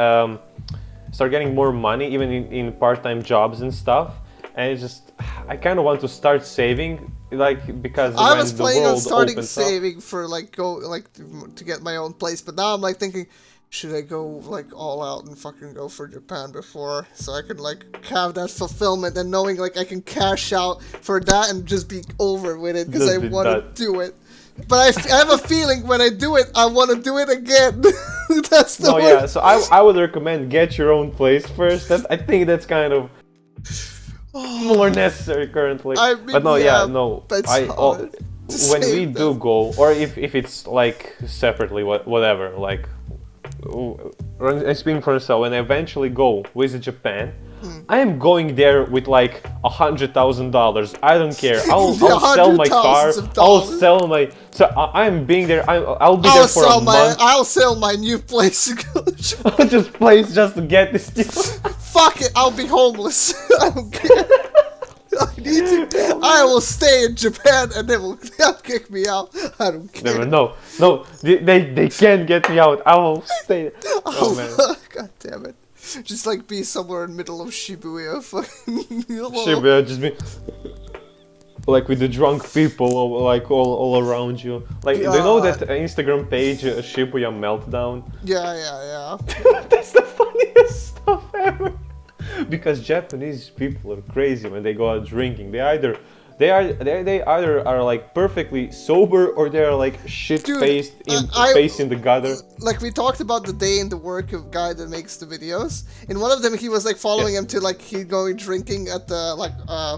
start getting more money even in part-time jobs and stuff, and it's just I kind of want to start saving. Like, because I was planning on starting saving for to get my own place, but now I'm like thinking, should I go like all out and fucking go for Japan before, so I can like have that fulfillment and knowing like I can cash out for that and just be over with it because I want to do it. But I have a feeling when I do it, I want to do it again. That's the yeah. So I would recommend get your own place first. I think that's kind of more necessary currently. I mean, but no, when we do go, or if it's like separately, whatever, like I'm speaking for myself, when I eventually go visit Japan, I am going there with like $100,000. I don't care. I'll sell my car. I'll sell my. So I'm being there. I'll be there for a month. I'll sell my new place. I'll just place just to get this deal. Fuck it. I'll be homeless. I don't care. I will stay in Japan and they'll kick me out. I don't care. No, they can't get me out. I will stay. Oh man. God damn it. Just like be somewhere in the middle of Shibuya. Shibuya, just be like with the drunk people like all around you. Like, do you know that Instagram page Shibuya Meltdown? Yeah. That's the funniest stuff ever. Because Japanese people are crazy when they go out drinking. They either are like perfectly sober or they are like shit-faced face in the gutter. Like we talked about the day in the work of guy that makes the videos. In one of them, he was like following him to like he going drinking at the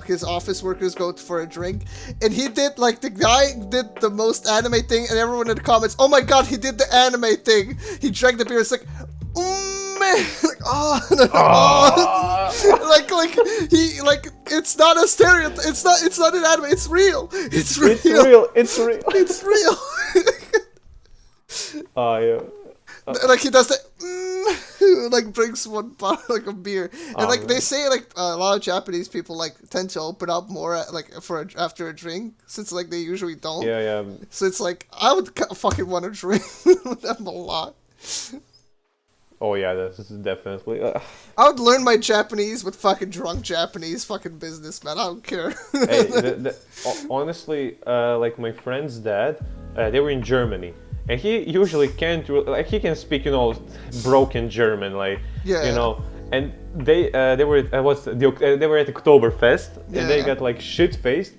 his office workers go for a drink, and he did like the guy did the most anime thing, and everyone in the comments, oh my god, he did the anime thing. He drank the beer. It's like. Like it's not a stereotype. It's not an anime. It's real. It's real. Oh yeah. Like he does that. Like drinks one bottle like a beer, and like they say like a lot of Japanese people like tend to open up more after a drink since like they usually don't. Yeah. So it's like I would fucking want to drink with them a lot. Oh yeah, this is definitely. I would learn my Japanese with fucking drunk Japanese fucking businessman. I don't care. Hey, honestly, like my friend's dad, they were in Germany, and he usually can't he can speak broken German, like you know. And they were at they were at Oktoberfest, and they got like shit faced,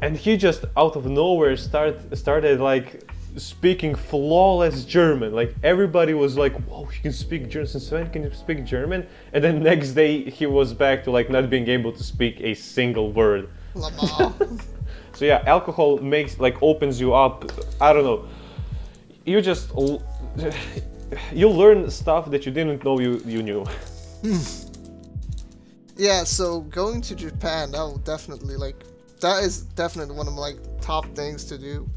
and he just out of nowhere started like. Speaking flawless German, like everybody was like, "Whoa, he can speak German." Since when can you speak German? And then next day he was back to like not being able to speak a single word. So yeah, alcohol opens you up. I don't know. You learn stuff that you didn't know you knew. Yeah, so going to Japan, that is definitely one of my top things to do.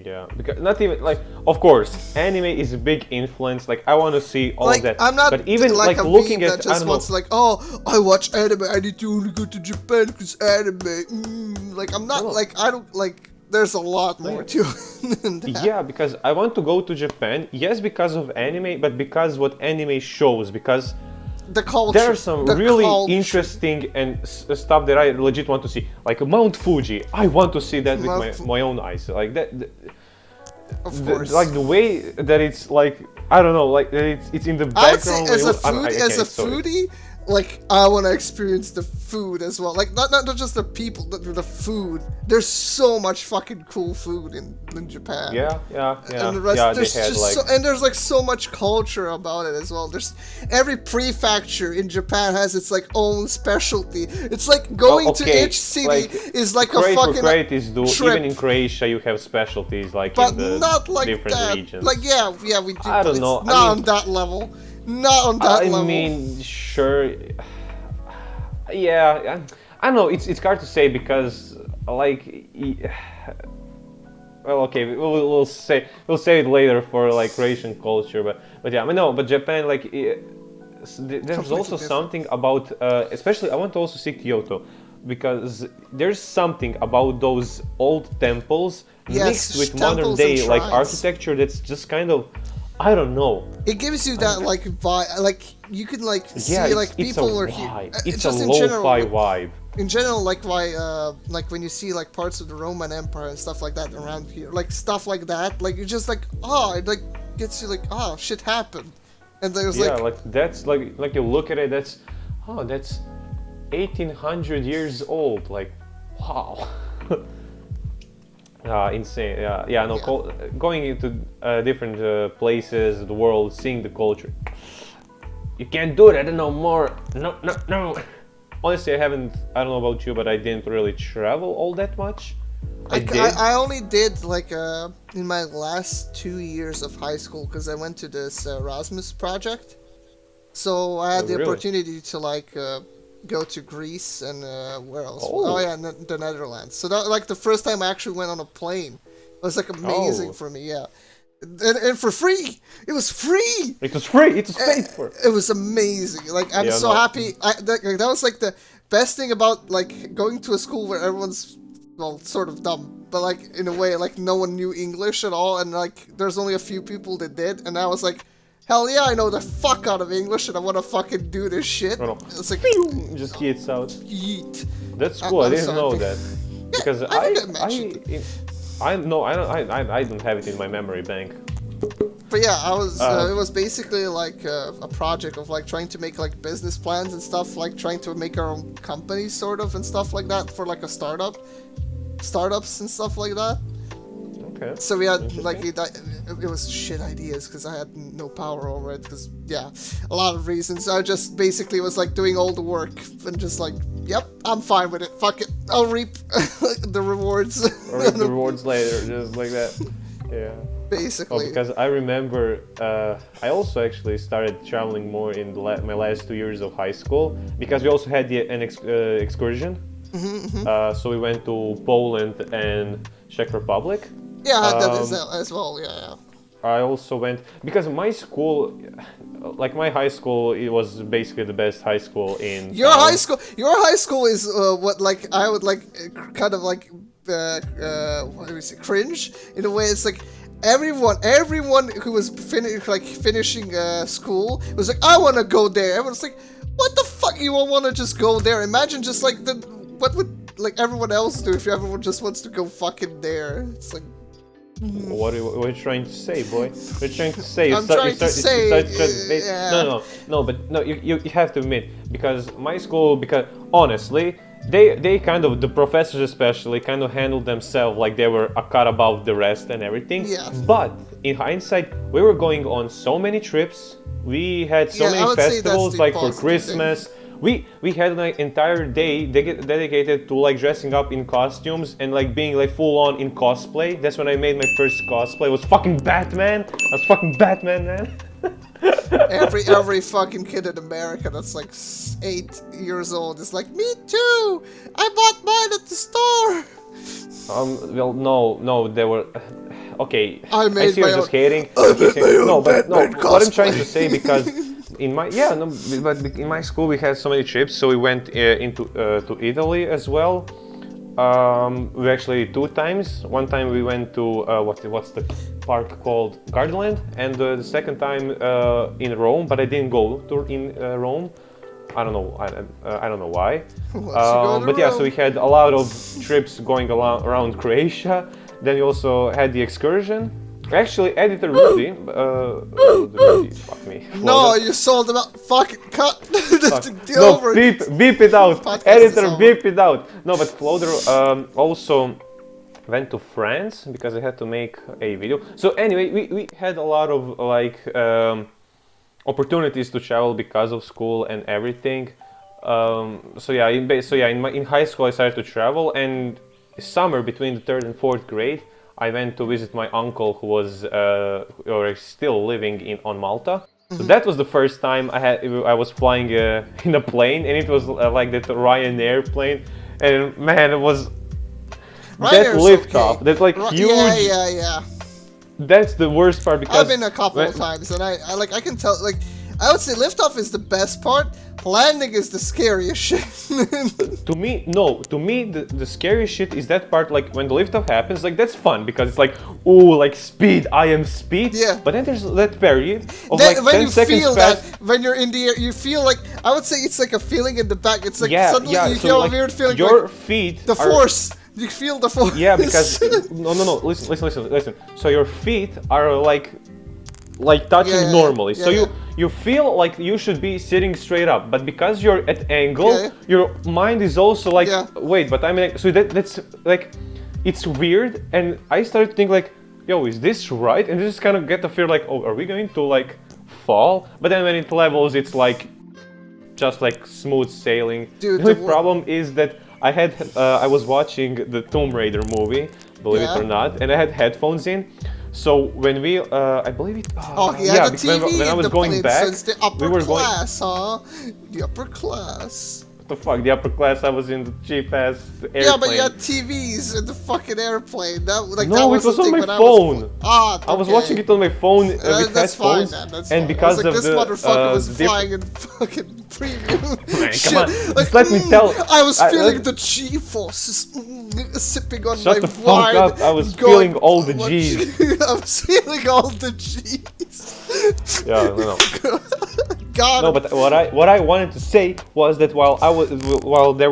Yeah, because not even like, of course, anime is a big influence. Like, I want to see all Like of that. I'm not but even like like a looking weeb at, that I just don't wants know. like, oh, I watch anime. I need to only go to Japan because anime. Like I'm not No, no, like I don't like. There's a lot no, more yeah. to it than that. Yeah, because I want to go to Japan. Yes, because of anime, but because what anime shows. Because The there are culture, some the really culture. interesting and stuff that I legit want to see, like Mount Fuji. I want to see that with my own eyes, like that. Of course. Like the way that it's like, I don't know, like that it's in the I would say background. as a I sorry. foodie, like I want to experience the food as well. Like not just the people, the food. There's so much fucking cool food in Japan. Yeah, And the rest, yeah. They there's had just like, so, and there's like so much culture about it as well. There's every prefecture in Japan has its like own specialty. It's like going to okay, each city like, is like a great fucking creatives do. trip. Even in Croatia, you have specialties like But in the not like different that. regions. Like yeah, we do. I but don't it's know. I not mean- on that level. Not on that I level. mean, sure. Yeah, I don't know. It's hard to say because like, well, okay, we'll say it later for like Croatian culture, but yeah, I mean, no, but Japan like there's Completely also different. something about especially I want to also see Kyoto because there's something about those old temples Yes, mixed with modern temples day and like shrines. architecture that's just kind of, I don't know. It gives you that like vibe, like you can like Yeah, see like it's people a are here. vibe. It's a Just in lo-fi general, vibe. in general, like why, like when you see like parts of the Roman Empire and stuff like that around here, like stuff like that, like you're just like, oh, it like gets you like, oh, shit happened, and there's Yeah, like, like that's like you look at it, that's 1800 years old. Like, wow. Insane. Yeah. No, Yeah. going into different places, the world, seeing the culture. You can't do that no more. No. Honestly, I don't know about you, but I didn't really travel all that much. I only did like in my last 2 years of high school because I went to this Erasmus project, so I had Oh, the really? opportunity to like go to Greece and where else? Oh. Yeah, the Netherlands. So that like the first time I actually went on a plane. It was like amazing Oh. for me, yeah. And for free, it was free. It was free. It was paid for. It was amazing. Like I'm Yeah, so no. happy. That was like the best thing about like going to a school where everyone's well sort of dumb, but like in a way like no one knew English at all, and like there's only a few people that did, and I was like, hell yeah, I know the fuck out of English, and I want to fucking do this shit. Oh, no. It's like Just kids out. yeet. That's cool. I I'm didn't sorry. know that because I think I mentioned I don't have it in my memory bank. But yeah, I was. It was basically like a project of like trying to make like business plans and stuff, like trying to make our own company sort of and stuff like that for like a startups and stuff like that. Okay. So we had like it was shit ideas because I had no power over it because yeah, a lot of reasons. I just basically was like doing all the work and just like, yep, I'm fine with it. Fuck it, I'll reap the rewards. Or reap the rewards later, just like that. Yeah. Basically. Oh, because I remember I also actually started traveling more in my last 2 years of high school because we also had an excursion. So we went to Poland and Czech Republic. Yeah, that is as well. Yeah. I also went because my school, like my high school, it was basically the best high school in Your town. high school is what like I would like kind of like what do we say, cringe in a way. It's like everyone who was finishing school was like, I want to go there. Everyone's like, what the fuck, you all want to just go there? Imagine just like what would like everyone else do if everyone just wants to go fucking there? It's like, What are you trying to say, boy? What are you trying to say? I'm trying to say, yeah. No, but no, you have to admit, because my school, because honestly, they kind of, the professors especially, kind of handled themselves like they were a cut above the rest and everything. Yeah. But in hindsight, we were going on so many trips. We had so Yeah, I many would say that's festivals, the like for positive Christmas. We had like entire day dedicated to like dressing up in costumes and like being like full on in cosplay. That's when I made my first cosplay. It was fucking Batman. I was fucking Batman, man. every fucking kid in America that's like 8 years old is like, me too. I bought mine at the store. Well, no, they were. okay, I I made see you're my just own- hating. I made Okay, my own no, but no, Batman what I'm trying to cosplay. say, because in my no, but in my school we had so many trips, so we went into to Italy as well. We actually 2 times. One time we went to what's the park called, Gardaland, and the second time in Rome. But I didn't go to in Rome. I don't know. I don't know why. Once you go to But yeah, so we Rome. had a lot of trips going around Croatia. Then we also had the excursion. Actually, editor Rudy, fuck me. No, you sold them out. Fuck it, cut. Just get No, over beep, it. beep it out. Podcast is Editor, over. beep it out. No, but Floater also went to France because I had to make a video. So anyway, we had a lot of like opportunities to travel because of school and everything. So yeah, in high school I started to travel, and summer between the 3rd and 4th grade, I went to visit my uncle who was or still living on Malta. So that was the first time I was flying in a plane, and it was like that Ryanair plane, and man, it was that Ryanair's lift okay. off, that like huge. Yeah. That's the worst part because I've been a couple of times, and I can tell, like, I would say liftoff is the best part. Landing is the scariest shit. To me, the scariest shit is that part, like when the liftoff happens, like that's fun because it's like, ooh, like speed, I am speed. Yeah. But then there's that period of Then like when 10 you seconds feel pass. that, when you're in the air, you feel like, I would say it's like a feeling in the back. It's like Yeah, suddenly yeah. you So feel like a weird feeling. your Like feet the are, force. You feel the force. Yeah, because no. Listen. So your feet are like touching Yeah, normally. yeah, So yeah. you feel like you should be sitting straight up, but because you're at angle, Yeah. your mind is also like, Yeah. wait, but I mean, so that's like, it's weird, and I started to think like, yo, is this right? And just kind of get the fear like, oh, are we going to like fall? But then when it levels, it's like just like smooth sailing. Dude, the only the problem is that I was watching the Tomb Raider movie, believe Yeah. it or not, and I had headphones in. So when we, I believe it. Oh, yeah, the because TV when I in was the going plane, back, so it's the upper we were going. class, huh? The upper class. What the fuck? The upper class. I was in the cheap ass airplane. Yeah, but you had TVs in the fucking airplane. That like No, that it was was the on thing my when phone. I was watching it on my phone with that's fine, headphones, man. That's and fine. because I was like, of this the motherfucker was the diff- flying in fucking premium. Man, shit. come on, Like, just let me tell. I was feeling I- the G forces sipping on Shut my the fuck wine. up, I was going feeling all the much- Gs. I was feeling all the G's. Yeah, no. God. No, but what I wanted to say was that while there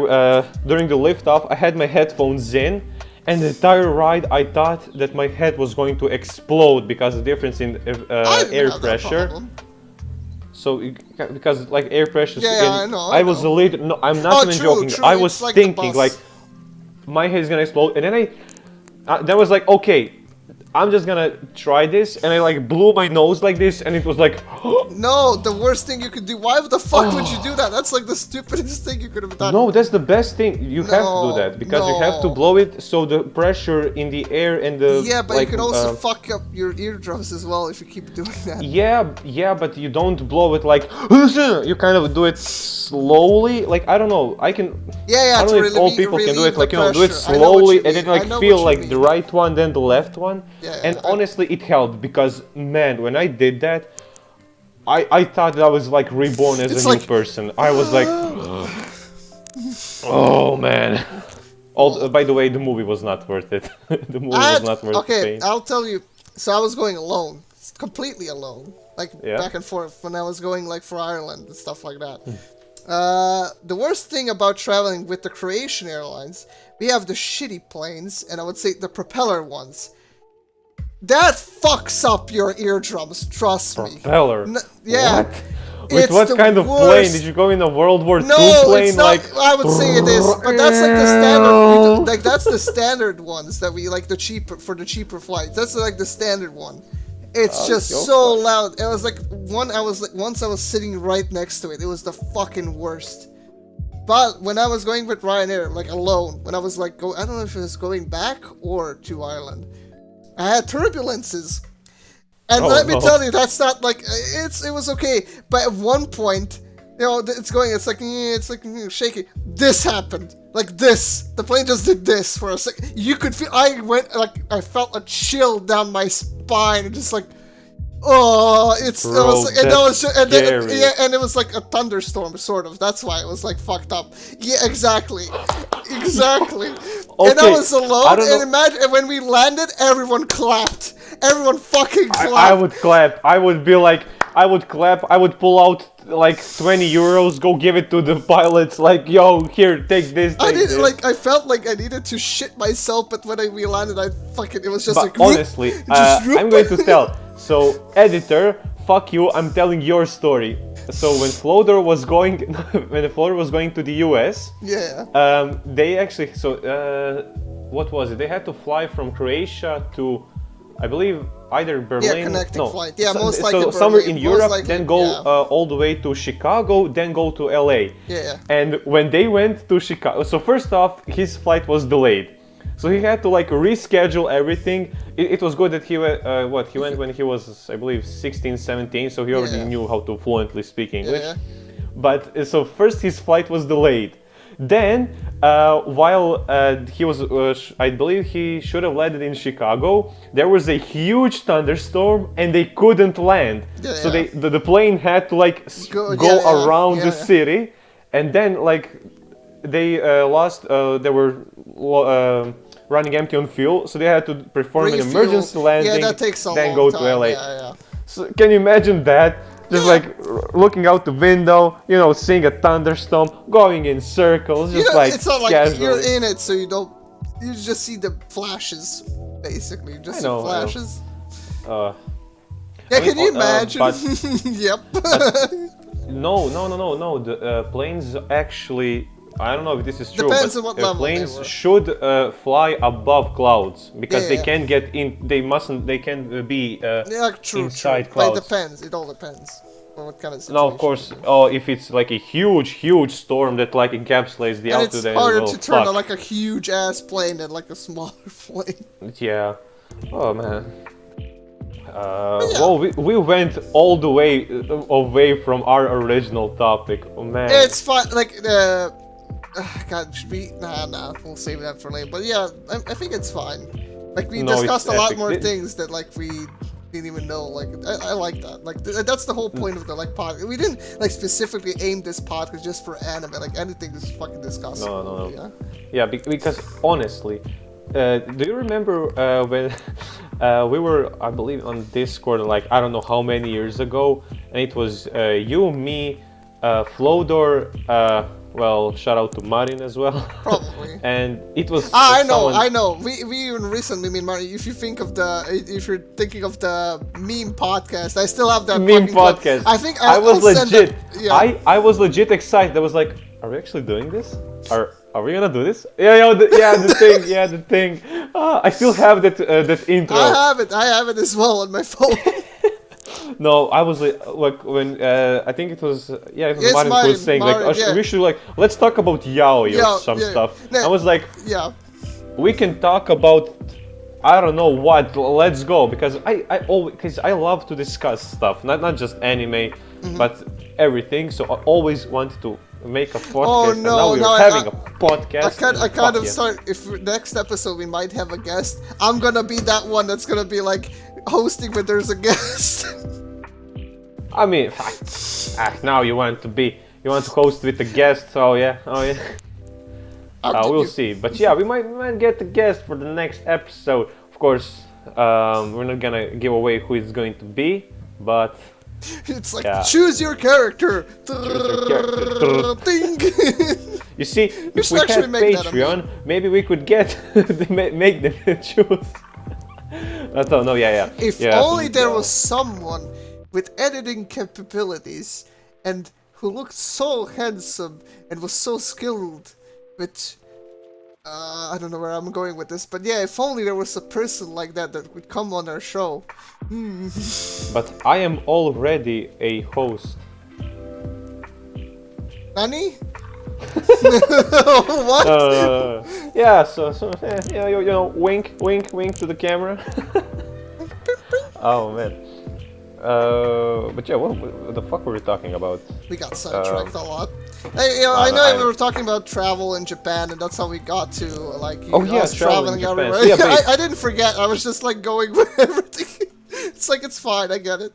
during the liftoff, I had my headphones in, and the entire ride I thought that my head was going to explode because of the difference in I didn't air have that pressure. problem. So because like air pressure, Yeah, I know, I was know. a little. No, I'm not Oh, even true, joking. true, I was it's like the thinking bus. like my head is gonna explode, and then that was like, okay, I'm just gonna try this, and I like blew my nose like this, and it was like. No, the worst thing you could do. Why the fuck would you do that? That's like the stupidest thing you could have done. No, that's the best thing. You have to do No, that because you have to no. blow it so the pressure in the air and the Yeah, but like, you can also fuck up your eardrums as well if you keep doing that. yeah, but you don't blow it like you kind of do it slowly. Like I don't know, I can. Yeah, I don't to know if all relieve- people can do relieve it. Like the do it pressure. I know what slowly you and then mean. I like know feel what you like mean. the right one, then the left one. Yeah, and I- honestly, it helped because man, when I did that. I thought that I was like reborn as It's a new like- person. I was like, oh man. By the way, the movie was not worth it. The movie was not worth okay, paying. I'll tell you. So I was going alone, completely alone, like Yeah. back and forth when I was going like for Ireland and stuff like that. Hmm. The worst thing about traveling with the Croatian Airlines, we have the shitty planes, and I would say the propeller ones. That fucks up your eardrums. Trust me. Propeller. Yeah. What? With It's what the kind of plane? worst. Did you go in a World War II No, plane? it's not. Like, I would say it is, but that's like the standard. Like that's the standard ones that we like the cheaper for the cheaper flights. That's like the standard one. It's just your so loud. It was like once I was sitting right next to it. It was the fucking worst. But when I was going with Ryanair, like alone, when I was like I don't know if it was going back or to Ireland, I had turbulences. And Oh, let me no. tell you, that's not like it was okay. But at one point, it's going. It's like shaky. This happened. Like this. The plane just did this for a second. You could feel. I felt a chill down my spine, and just like, oh, it was like, and that was just, and then, yeah, and it was like a thunderstorm, sort of. That's why it was like fucked up. Yeah, exactly. Okay, and I was alone. And imagine when we landed, everyone clapped. Everyone fucking clapped. I would clap. I would be like, I would clap. I would pull out like 20 euros, go give it to the pilots. Like, yo, here, take this. I felt like I needed to shit myself, but when we landed, it was just like. Honestly, I'm going to tell. So, editor, fuck you. I'm telling your story. So when Floater was going, to the US, they actually. What was it? They had to fly from Croatia to, I believe, either Berlin. Yeah, connecting flight. Yeah, most likely. So somewhere in Europe, then go all the way to Chicago, then go to LA. Yeah. And when they went to Chicago, so first off, his flight was delayed. So he had to like reschedule everything. It was good that he went, he went when he was, I believe, 16, 17, so he already knew how to fluently speak English. Yeah. But so first his flight was delayed. Then, while he was, I believe he should have landed in Chicago, there was a huge thunderstorm and they couldn't land. So the plane had to like go around the city, and then like they lost, they were running empty on fuel, so they had to perform an emergency landing, that takes a then long go time. to LA. So can you imagine that? Just like looking out the window, seeing a thunderstorm, going in circles, just it's not like casually. You're in it, so you just see the flashes, basically. Just see flashes. Can you imagine? Yep. No. The planes actually, I don't know if this is true, depends on what level planes should fly above clouds because they can't get in. They can't be inside clouds. It depends. It all depends on what kind of situation. No, of course. If it's like a huge storm that like encapsulates the altitude, it's harder to turn on like a huge ass plane than like a smaller plane. Yeah. Oh man. Well, we went all the way away from our original topic. Oh man. It's fun. Like God, should we? Nah. We'll save that for later. But yeah, I think it's fine. Like we discussed a lot more things that like we didn't even know. Like I like that. Like that's the whole point of the like podcast. We didn't like specifically aim this podcast just for anime. Like anything is fucking discussed. No. Yeah, because honestly, do you remember when we were, I believe, on Discord like I don't know how many years ago, and it was you, me, Flodor. Well, shout out to Marin as well. Probably. And it was. I know. We even recently, Marin. If you're thinking of the meme podcast, I still have that meme podcast. I think I was legit. I was legit excited. I was like, are we actually doing this? Are we gonna do this? The thing. I still have that intro. I have it as well on my phone. No, I was like when I think it was Marin who was saying we should let's talk about yaoi or some stuff. I was like, we can talk about I don't know what. Let's go because I love to discuss stuff, not just anime, but everything. So I always wanted to make a podcast. And now we're having a podcast. I kind of start. If next episode we might have a guest, I'm gonna be that one that's gonna be like hosting when there's a guest. I mean, now you want to host with a guest, so yeah. We'll see. But yeah, we might get a guest for the next episode. Of course, we're not gonna give away who it's going to be, but it's like choose your character. You see, if we had Patreon, maybe we could make them choose. If only there was someone with editing capabilities and who looked so handsome and was so skilled with I don't know where I'm going with this, but yeah, if only there was a person like that would come on our show. But I am already a host. Nani? What? Wink to the camera. Oh man. But yeah, what the fuck were we talking about? We got sidetracked a lot. Hey, I know we were talking about travel in Japan, and that's how we got to like us traveling everywhere. So, yeah, I didn't forget. I was just like going with everything. It's like it's fine. I get it.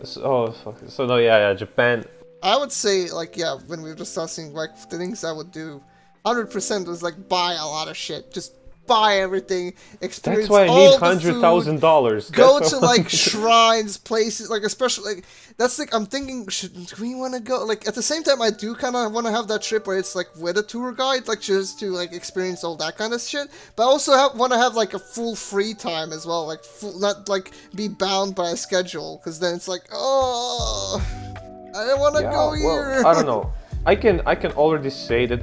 So no, yeah, Japan. I would say like when we were discussing like the things I would do, 100% was like buy a lot of shit. Just buy everything, experience That's why I all need the $100,000. Go to like shrines, places, like especially like that's like I'm thinking, do we want to go? Like at the same time, I do kind of want to have that trip where it's like with a tour guide, like just to like experience all that kind of shit. But I also want to have like a full free time as well, like not like be bound by a schedule, because then it's like, oh, I don't want to go here. Well, I don't know. I can already say that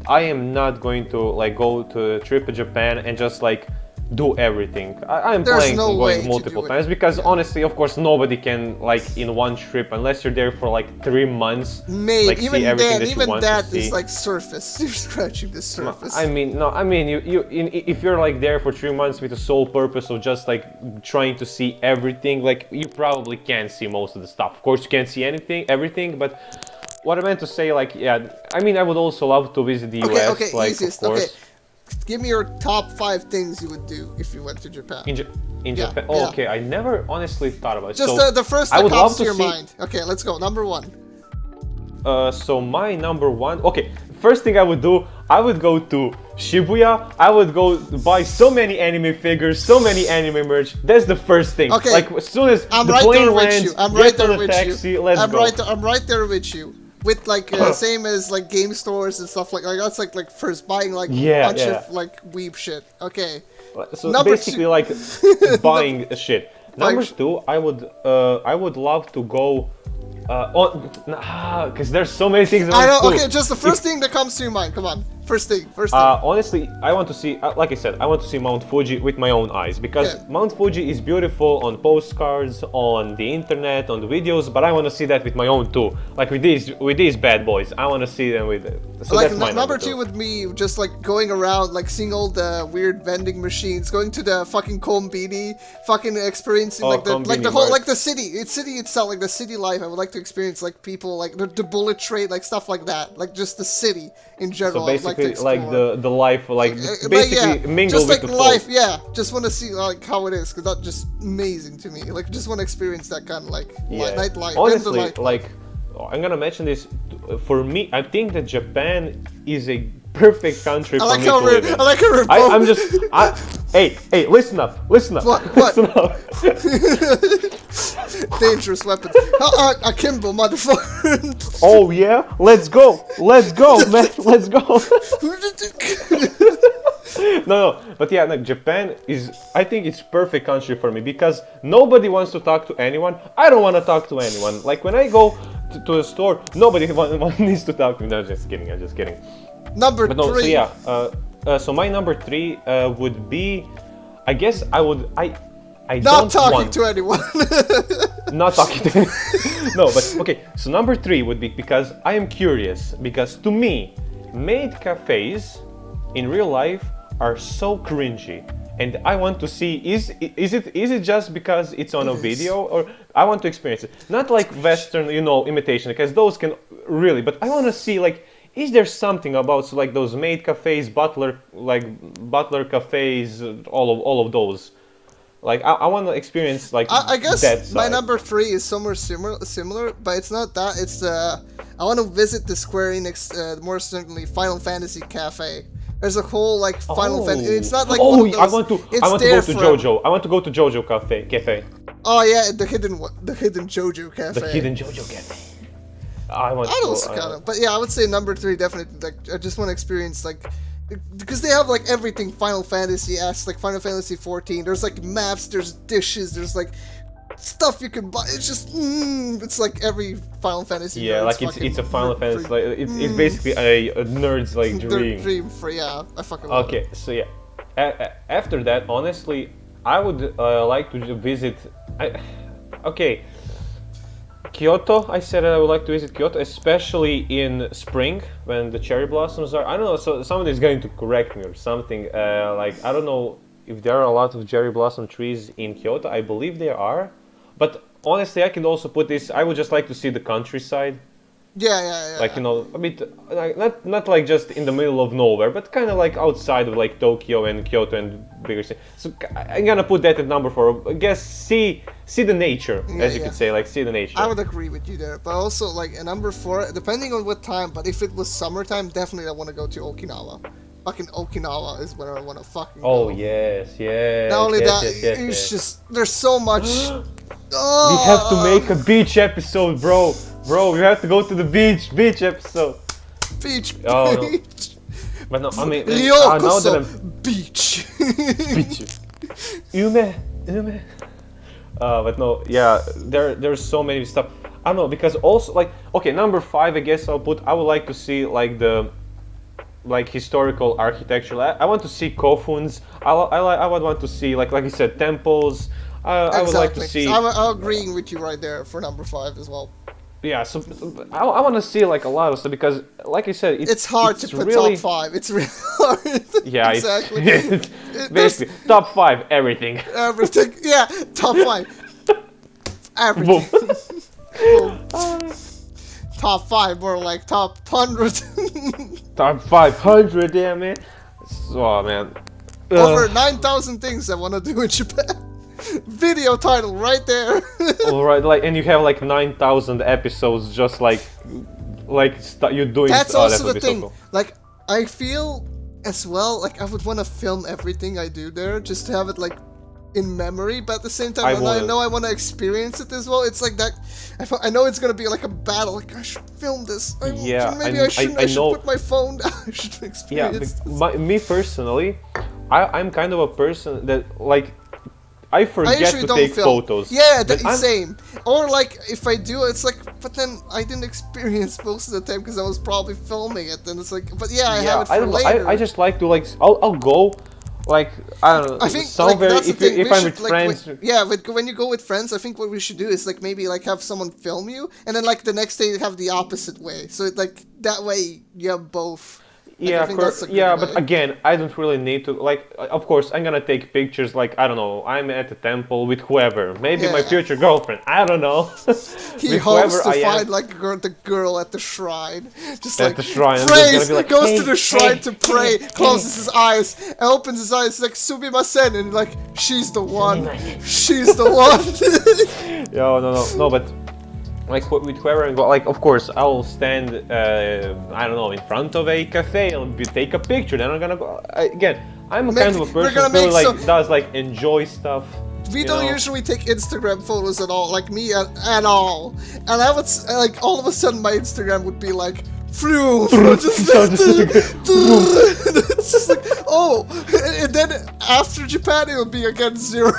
I am not going to like go to a trip to Japan and just like do everything. I'm planning on going multiple times because honestly, of course, nobody can like in one trip unless you're there for like 3 months. Maybe like, even see everything then, that even you want that to see. is like surface. You're scratching the surface. If you're like there for 3 months with the sole purpose of just like trying to see everything, like you probably can't see most of the stuff. Of course, you can't see everything, but. What I meant to say, like, yeah, I mean, I would also love to visit the US. Okay, like, easiest. Of course. Okay, give me your top 5 things you would do if you went to Japan. In Japan? Oh, okay, I never honestly thought about it. Just so the first that comes to your mind. Okay, let's go. Number 1. So my number 1. Okay, first thing I would do, I would go to Shibuya. I would go buy so many anime figures, so many anime merch. That's the first thing. Okay. Like as soon as I'm the right plane there with lands, you. I'm get right there on a with taxi, you. let's go. I'm right there with you. With like same as like game stores and stuff like that's like first buying like a bunch of like weeb shit. Okay. So Number basically 2. like buying shit. Number 2, I would love to go because there's so many things I know. do. Okay, just the first thing that comes to your mind. Come on. First thing. Honestly, I want to see, like I said, I want to see Mount Fuji with my own eyes because Mount Fuji is beautiful on postcards, on the internet, on the videos, but I want to see that with my own too. Like with these bad boys, I want to see them with. So like that's my number 2 with me, just like going around, like seeing all the weird vending machines, going to the fucking kombini, fucking experiencing like the whole like the city itself, like the city life. I would like to experience like people like the bullet trade, like stuff like that, like just the city in general. So basically, like the life, like basically mingle just with like the life, folk. just want to see like how it is, because that's just amazing to me. Like just want to experience that kind of like nightlife. Honestly, like I'm gonna mention this. For me, I think that Japan is a perfect country for me to live in. I like how Hey, listen up. What? Listen up. Dangerous weapons. Akimbo, motherfucker. Oh yeah? Let's go, man. Let's go. No, but yeah, like Japan is, I think it's perfect country for me because nobody wants to talk to anyone. I don't want to talk to anyone. Like when I go to a store, nobody needs to talk to me. No, I'm just kidding. Number 3. So yeah, so my number 3 would be, I guess I not talking to anyone. Not talking to anyone. No, but okay. So number 3 would be because I am curious. Because to me, maid cafes in real life are so cringy, and I want to see is it just because it's on a video, or I want to experience it. Not like Western, imitation, because those can really. But I want to see like. Is there something about like those maid cafes, butler cafes, all of those? Like I want to experience like I guess that side. My number 3 is somewhere similar, but it's not that. It's I want to visit the Square Enix, more certainly Final Fantasy Cafe. There's a whole like Final Fantasy. It's not like one of those, I want to go to JoJo. I want to go to JoJo Cafe. Oh yeah, the hidden JoJo Cafe. The hidden JoJo Cafe. I but yeah, I would say number 3 definitely. Like, I just want to experience like, because they have like everything Final Fantasy-esque, like Final Fantasy 14. There's like maps, there's dishes, there's like stuff you can buy. It's just, it's like every Final Fantasy. Yeah, like it's a Final Fantasy. Like it's basically a nerd's like dream. Dream for I fucking love it. Okay, so yeah, after that, honestly, I would like to visit. Kyoto, I said I would like to visit Kyoto, especially in spring when the cherry blossoms are. I don't know, so somebody is going to correct me or something. Like I don't know if there are a lot of cherry blossom trees in Kyoto. I believe there are, But honestly, I can also put this. I would just like to see the countryside. Yeah. Like, you know, a bit, like, not like just in the middle of nowhere, but kind of like outside of like Tokyo and Kyoto and bigger cities. So I'm gonna put that at number 4. I guess see the nature, as you could say, like see the nature. I would agree with you there, but also like a number 4, depending on what time. But if it was summertime, definitely I want to go to Okinawa. Fucking Okinawa is where I want to fucking go. Oh yes. Not only that, it's just there's so much. We have to make a beach episode, bro. Bro, we have to go to the beach episode. Beach. Oh, no. But no, I mean, now that beach. beach. Ume. But no, yeah, there's so many stuff. I don't know, because also like, okay, number 5, I guess I would like to see like the historical architecture. I want to see kofuns. I would want to see like you said, temples. I would like to see. I'm agreeing with you right there for number 5 as well. Yeah, so I want to see like a lot of stuff because, like I said, it's hard to put really, top 5. It's really hard. Yeah, exactly. It's basically top 5 everything. Everything. Yeah, top 5. Everything. Boom. Top 5 more like top 100. Top 500, yeah, man. Oh man. Over 9,000 things I want to do in Japan. Video title right there. Alright, like, and you have like 9,000 episodes just like you doing. That's also that the thing. So cool. Like, I feel as well like I would want to film everything I do there just to have it like in memory, but at the same time, I know I want to experience it as well. It's like that. I know it's gonna be like a battle. Like I should film this. Maybe I shouldn't. I should put my phone down. I should experience this. Me personally, I'm kind of a person that like. I forget to take photos. Yeah, same. Or like, if I do, it's like, but then I didn't experience most of the time because I was probably filming it. And it's like, but yeah, I have it for later. I just like to like, I'll go, like, I don't know, I think somewhere like, if I'm with friends. When you go with friends, I think what we should do is like maybe like have someone film you, and then like the next day have the opposite way. So like that way you have both. Yeah, but again, I don't really need to, like, of course, I'm gonna take pictures, like, I don't know, I'm at the temple with whoever, maybe my future girlfriend, I don't know. He hopes to find, like, the girl at the shrine. Just at the shrine. Prays, be like, goes to the shrine to pray, closes his eyes, opens his eyes, like, sumimasen, and like, she's the one. She's the one. No, but... Like with whoever and go, like of course I will stand I don't know in front of a cafe and take a picture. Then I'm gonna go again. I'm a kind of a person who like does like enjoy stuff. We don't usually take Instagram photos at all, like me at all. And I would like all of a sudden my Instagram would be like. It's just like, oh, and then after Japan it'll be again 0.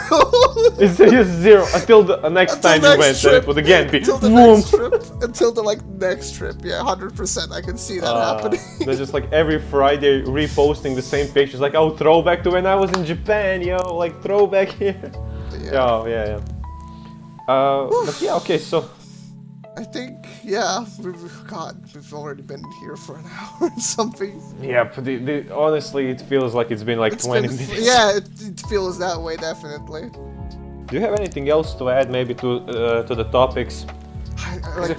It's just 0 until the next time you went. Then it would again be until the next trip. Until the next trip, yeah, 100%. I can see that happening. They're just like every Friday reposting the same pictures, like oh throwback to when I was in Japan, like throwback here. Yeah. But yeah, okay, so. I think, yeah, we've already been here for an hour and something. Yeah, but honestly, it feels like it's been like 20 minutes. Yeah, it feels that way, definitely. Do you have anything else to add, maybe to the topics? I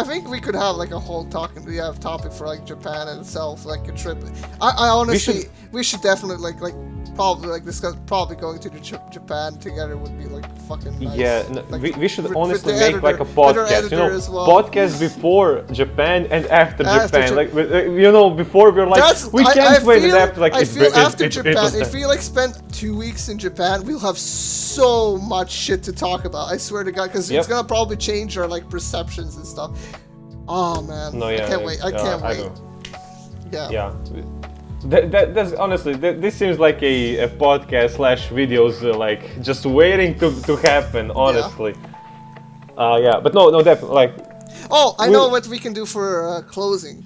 think we could have like a whole topic for like Japan itself, like a trip. I honestly, we should definitely probably discuss going to Japan together would be like fucking nice. Yeah, we should honestly make like a podcast, podcast before Japan and after Japan. Like before we're like we can't wait, and after like after Japan, if we like spend 2 weeks in Japan, we'll have so much shit to talk about. I swear to God, because it's gonna probably change our like perceptions and stuff. Oh man, I can't wait. I can't wait. Yeah. That's honestly, this seems like a podcast / videos like just waiting to happen. Honestly, but no, definitely like. Oh, I know what we can do for closing.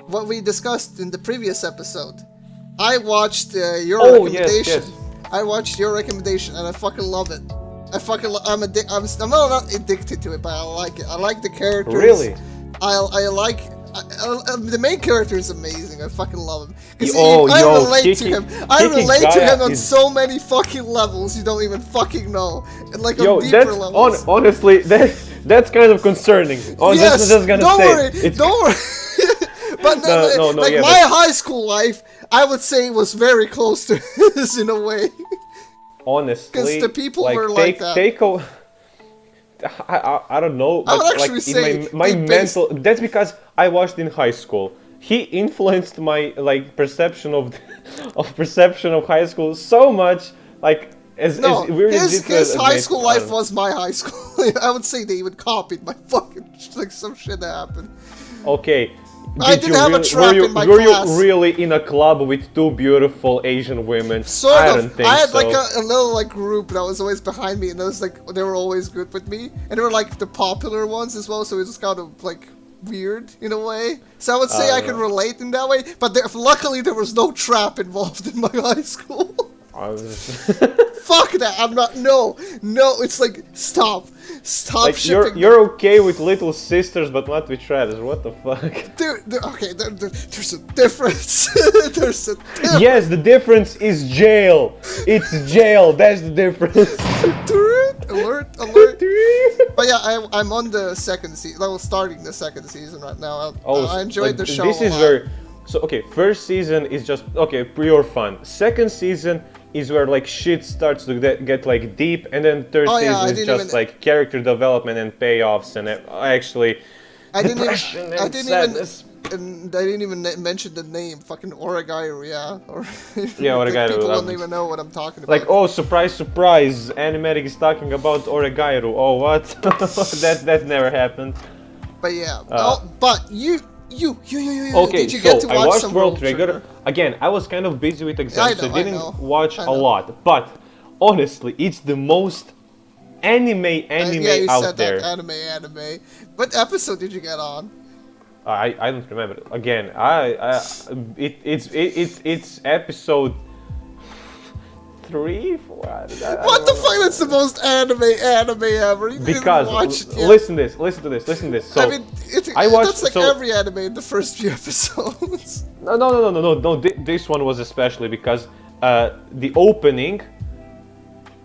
What we discussed in the previous episode. I watched your recommendation. Yes. I watched your recommendation and I fucking love it. I'm not addicted to it, but I like it. I like the characters. Really? I like The main character is amazing. I fucking love him. I relate to him. I relate to him on so many fucking levels you don't even fucking know. And like on deeper levels. Honestly, that's kind of concerning. Yes, just gonna don't say. worry, don't worry. But my high school life, I would say, was very close to his in a way. Honestly, because the people were like that. I don't know. I would actually say my mental. That's because I watched in high school. He influenced my perception of high school so much. Like as weird as his high school life was my high school. I would say they even copied my fucking some shit that happened. Okay. I didn't have a trap in my class. Were you really in a club with two beautiful Asian women? I don't think I had so. like a little group that was always behind me, and they were always good with me, and they were like the popular ones as well. So it was kind of like weird in a way. So I would say I can relate in that way. But luckily there was no trap involved in my high school. Fuck that! I'm not. No. It's like stop shipping. You're okay with little sisters, but not with traps. What the fuck? There's a difference. There's a difference. Yes, the difference is jail. It's jail. That's the difference. Alert! But yeah, I'm on the second season. I was starting the second season right now. I enjoyed the show. This is very. So okay, first season is just pure fun. Second season is where shit starts to get deep, and then third season is just character development and payoffs and depression and sadness. And I didn't even mention the name, fucking Oragairu, yeah. Oragairu. People don't even know what I'm talking about. Oh, surprise, Animatic is talking about Oragairu. Oh, what? that never happened. But yeah, but you. Okay, did you get to watch I watched some World Trigger. Again, I was kind of busy with exams, so I didn't watch a lot. But honestly, it's the most anime you out said there. That, anime. What episode did you get on? I don't remember. Again, it's episode 3, 4. What the fuck? That's the most anime ever. You because listen to this. So I mean, that's every anime in the first few episodes. No. This one was especially because the opening,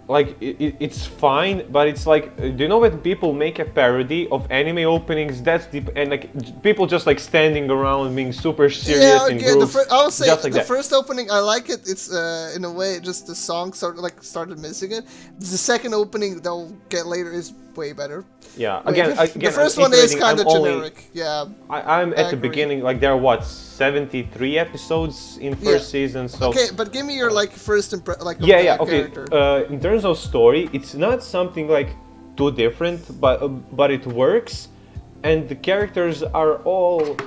it's fine, but it's do you know when people make a parody of anime openings? That's deep, and people just standing around being super serious in groups. I would say the first opening, I like it. It's in a way just the song started missing it. The second opening they'll get later is way better. Yeah, again, the first one is kind of generic. Yeah, I'm at the beginning. There are 73 episodes in first season. So okay, but give me your first impression. Okay. In terms of story, it's not something too different, but it works, and the characters are all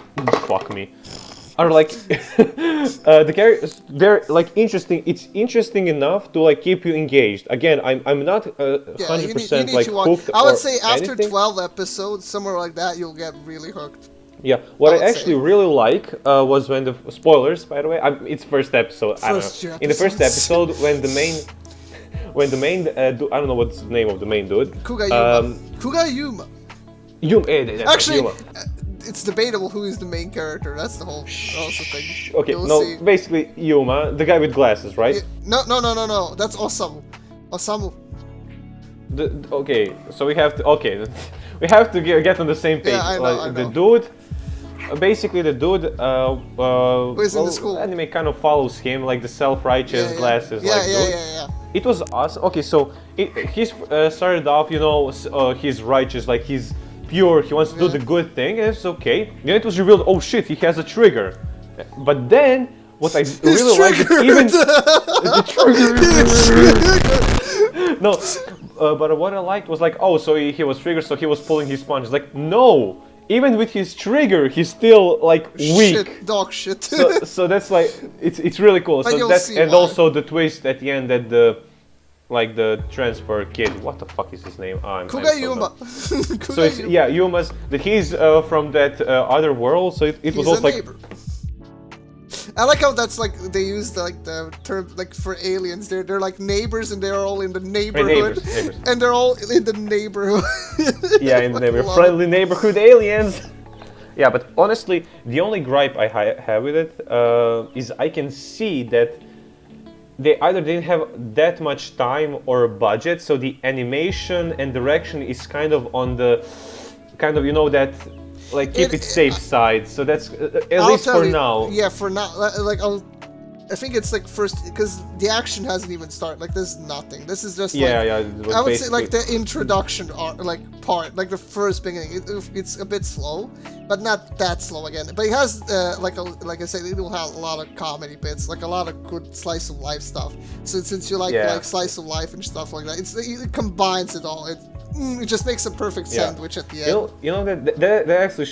are the characters, they're interesting. It's interesting enough to keep you engaged. Again, I'm not 100% hooked. I would say after anything. 12 episodes, somewhere like that, you'll get really hooked. Yeah, what I actually really was when the spoilers. By the way, it's first episode. I don't know. In the first episode, when the main I don't know what's the name of the main dude. Kugayuma. Actually, it's debatable who is the main character. That's the whole thing. Okay, see. Basically Yuma, the guy with glasses, right? No. That's Osamu. Okay, so we have to. We have to get on the same page. Yeah, I know. The dude. Basically, the dude who is in the school. Anime kind of follows him, the self-righteous glasses. Yeah. It was awesome. Okay, so he's started off, he's righteous, he's pure. He wants to do the good thing, and it's okay. Then it was revealed, oh shit, he has a trigger. But then what I really like is even the trigger. No, but what I liked was so he was triggered, so he was pulling his punches. No. Even with his trigger, he's still weak. Dog shit. so that's it's really cool. But so that's and also the twist at the end that the transfer kid. What the fuck is his name? Kugayuma. So it's Yuma's that he's from that other world. So it was also neighbor. I like how that's they use the term for aliens. They're neighbors, and they're all in the neighborhood. Neighbors. And they're all in the neighborhood. Yeah, in the neighborhood. Friendly neighborhood aliens. Yeah, but honestly, the only gripe I have with it is I can see that they either didn't have that much time or budget, so the animation and direction is kind of on the that like keep it safe side. So that's at least for now. Yeah, for now. Like I think it's like first because the action hasn't even started. Like there's nothing. This is just I would say like the introduction part, like the first beginning. It's a bit slow, but not that slow again. But it has like I said, it will have a lot of comedy bits, like a lot of good slice of life stuff. So since you like slice of life and stuff like that, it combines it all. It just makes a perfect sandwich at the end. You know that actually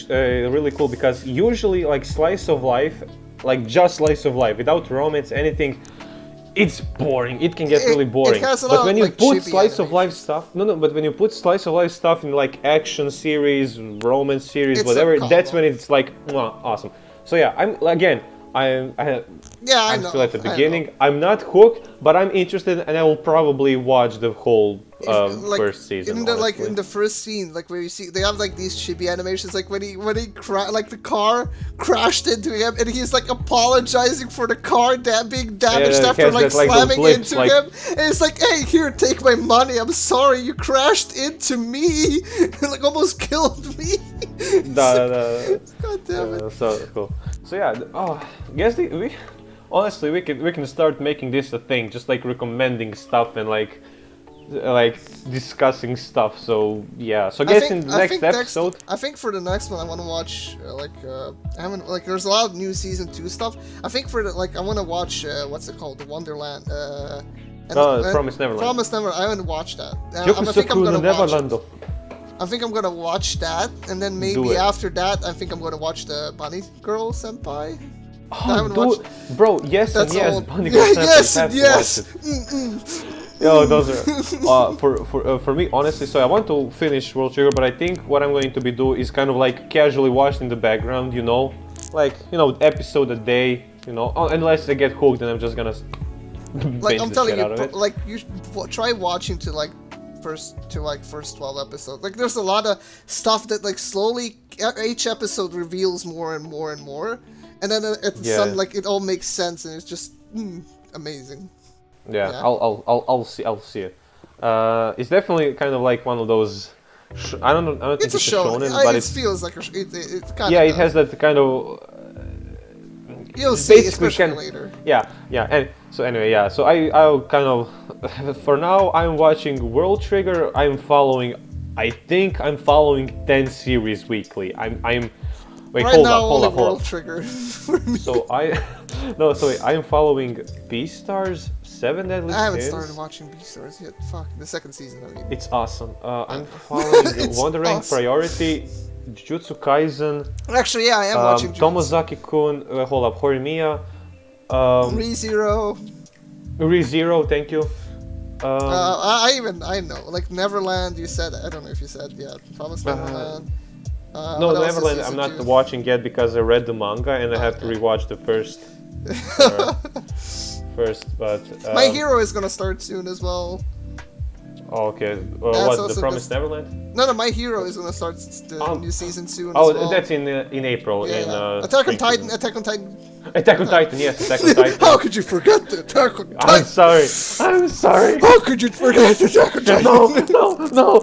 really cool because usually like slice of life. Like just slice of life without romance, anything, it's boring. It can get really boring. But when you put slice of life stuff, but when you put slice of life stuff in like action series, romance series, whatever, that's when it's like awesome. So yeah, I'm still at the beginning. I'm not hooked, but I'm interested, and I will probably watch the whole first season. In the first scene, like where you see they have like these chibi animations, like when he like the car crashed into him, and he's like apologizing for the car being damaged after like slamming into him, and it's like, hey, here, take my money. I'm sorry, you crashed into me, and like almost killed me. God damn it. So cool. So yeah, I guess honestly we can start making this a thing, just like recommending stuff and like discussing stuff. So yeah, so I guess in the next episode, I think for the next one I want to watch I haven't there's a lot of new season 2 stuff. I think for I want to watch what's it called, the Wonderland. Promise Neverland. Promise Neverland. I haven't watched that. I think I'm gonna watch it. I think I'm gonna watch that, and then maybe after that, I think I'm gonna watch the Bunny Girl Senpai. I haven't watched. Bro, yes and yes, Bunny Girl Senpai. Yes. Yo, those are for me honestly. So I want to finish World Trigger, but I think what I'm going to be do is kind of like casually watch in the background, episode a day, unless I get hooked, then I'm just gonna like I'm telling you, like you try watching to first 12 episodes. Like there's a lot of stuff that like slowly each episode reveals more and more and more, and then at the sun it all makes sense, and it's just amazing. Yeah, I'll see it. It's definitely kind of like one of those. I don't think it's a shonen, but it feels like it kind of. Yeah, it has that kind of. You'll see, especially later. Yeah, and so anyway, so I'll kind of for now I'm watching World Trigger. I think I'm following 10 series weekly. Wait, right hold now, up. only World Trigger. So I'm following Beastars 7 Deadly Sins. I haven't started watching Beastars yet. Fuck, the second season, I mean. It's awesome. I'm following Wandering Priority, Jujutsu Kaisen. Actually, yeah, I am watching Tomozaki-kun, hold up, Horimiya. ReZero. ReZero, thank you. I know. Like Neverland, you said, I don't know if you said, Promise Neverland. No, Neverland I'm not watching yet because I read the manga and I have to rewatch the first. But My Hero is gonna start soon as well. Oh, okay. What, the Promised Neverland? No, My Hero is gonna start the new season soon as well. Oh, that's in April. Yeah. Attack on Titan. Yes, Attack on Titan. How could you forget the Attack on Titan? I'm sorry. How could you forget the Attack on Titan? No.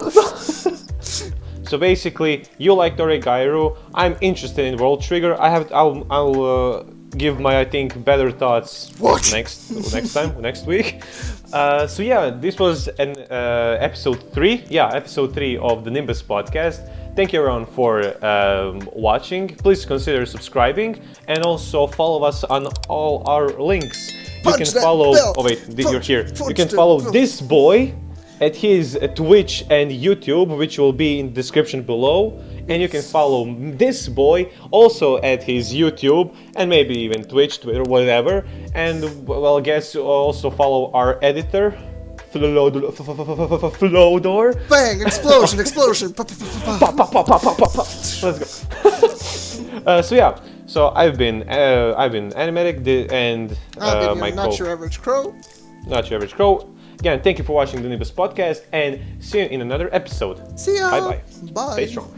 So basically, you like Toregairu. I'm interested in World Trigger. I'll give my, I think, better thoughts next week. So yeah, this was an episode 3. Yeah, episode 3 of the Nimbus podcast. Thank you everyone for watching. Please consider subscribing and also follow us on all our links. You can follow. Oh wait, you're here. You can follow this boy at his Twitch and YouTube, which will be in the description below. And you can follow this boy also at his YouTube and maybe even Twitch, Twitter, whatever. And well, I guess also follow our editor, Flodor. Bang! Explosion! Let's go. So yeah. So I've been Animatic and my Not Your Average Crow. Not Your Average Crow. Again, thank you for watching the Nimbus podcast and see you in another episode. See ya. Bye. Bye. Stay strong.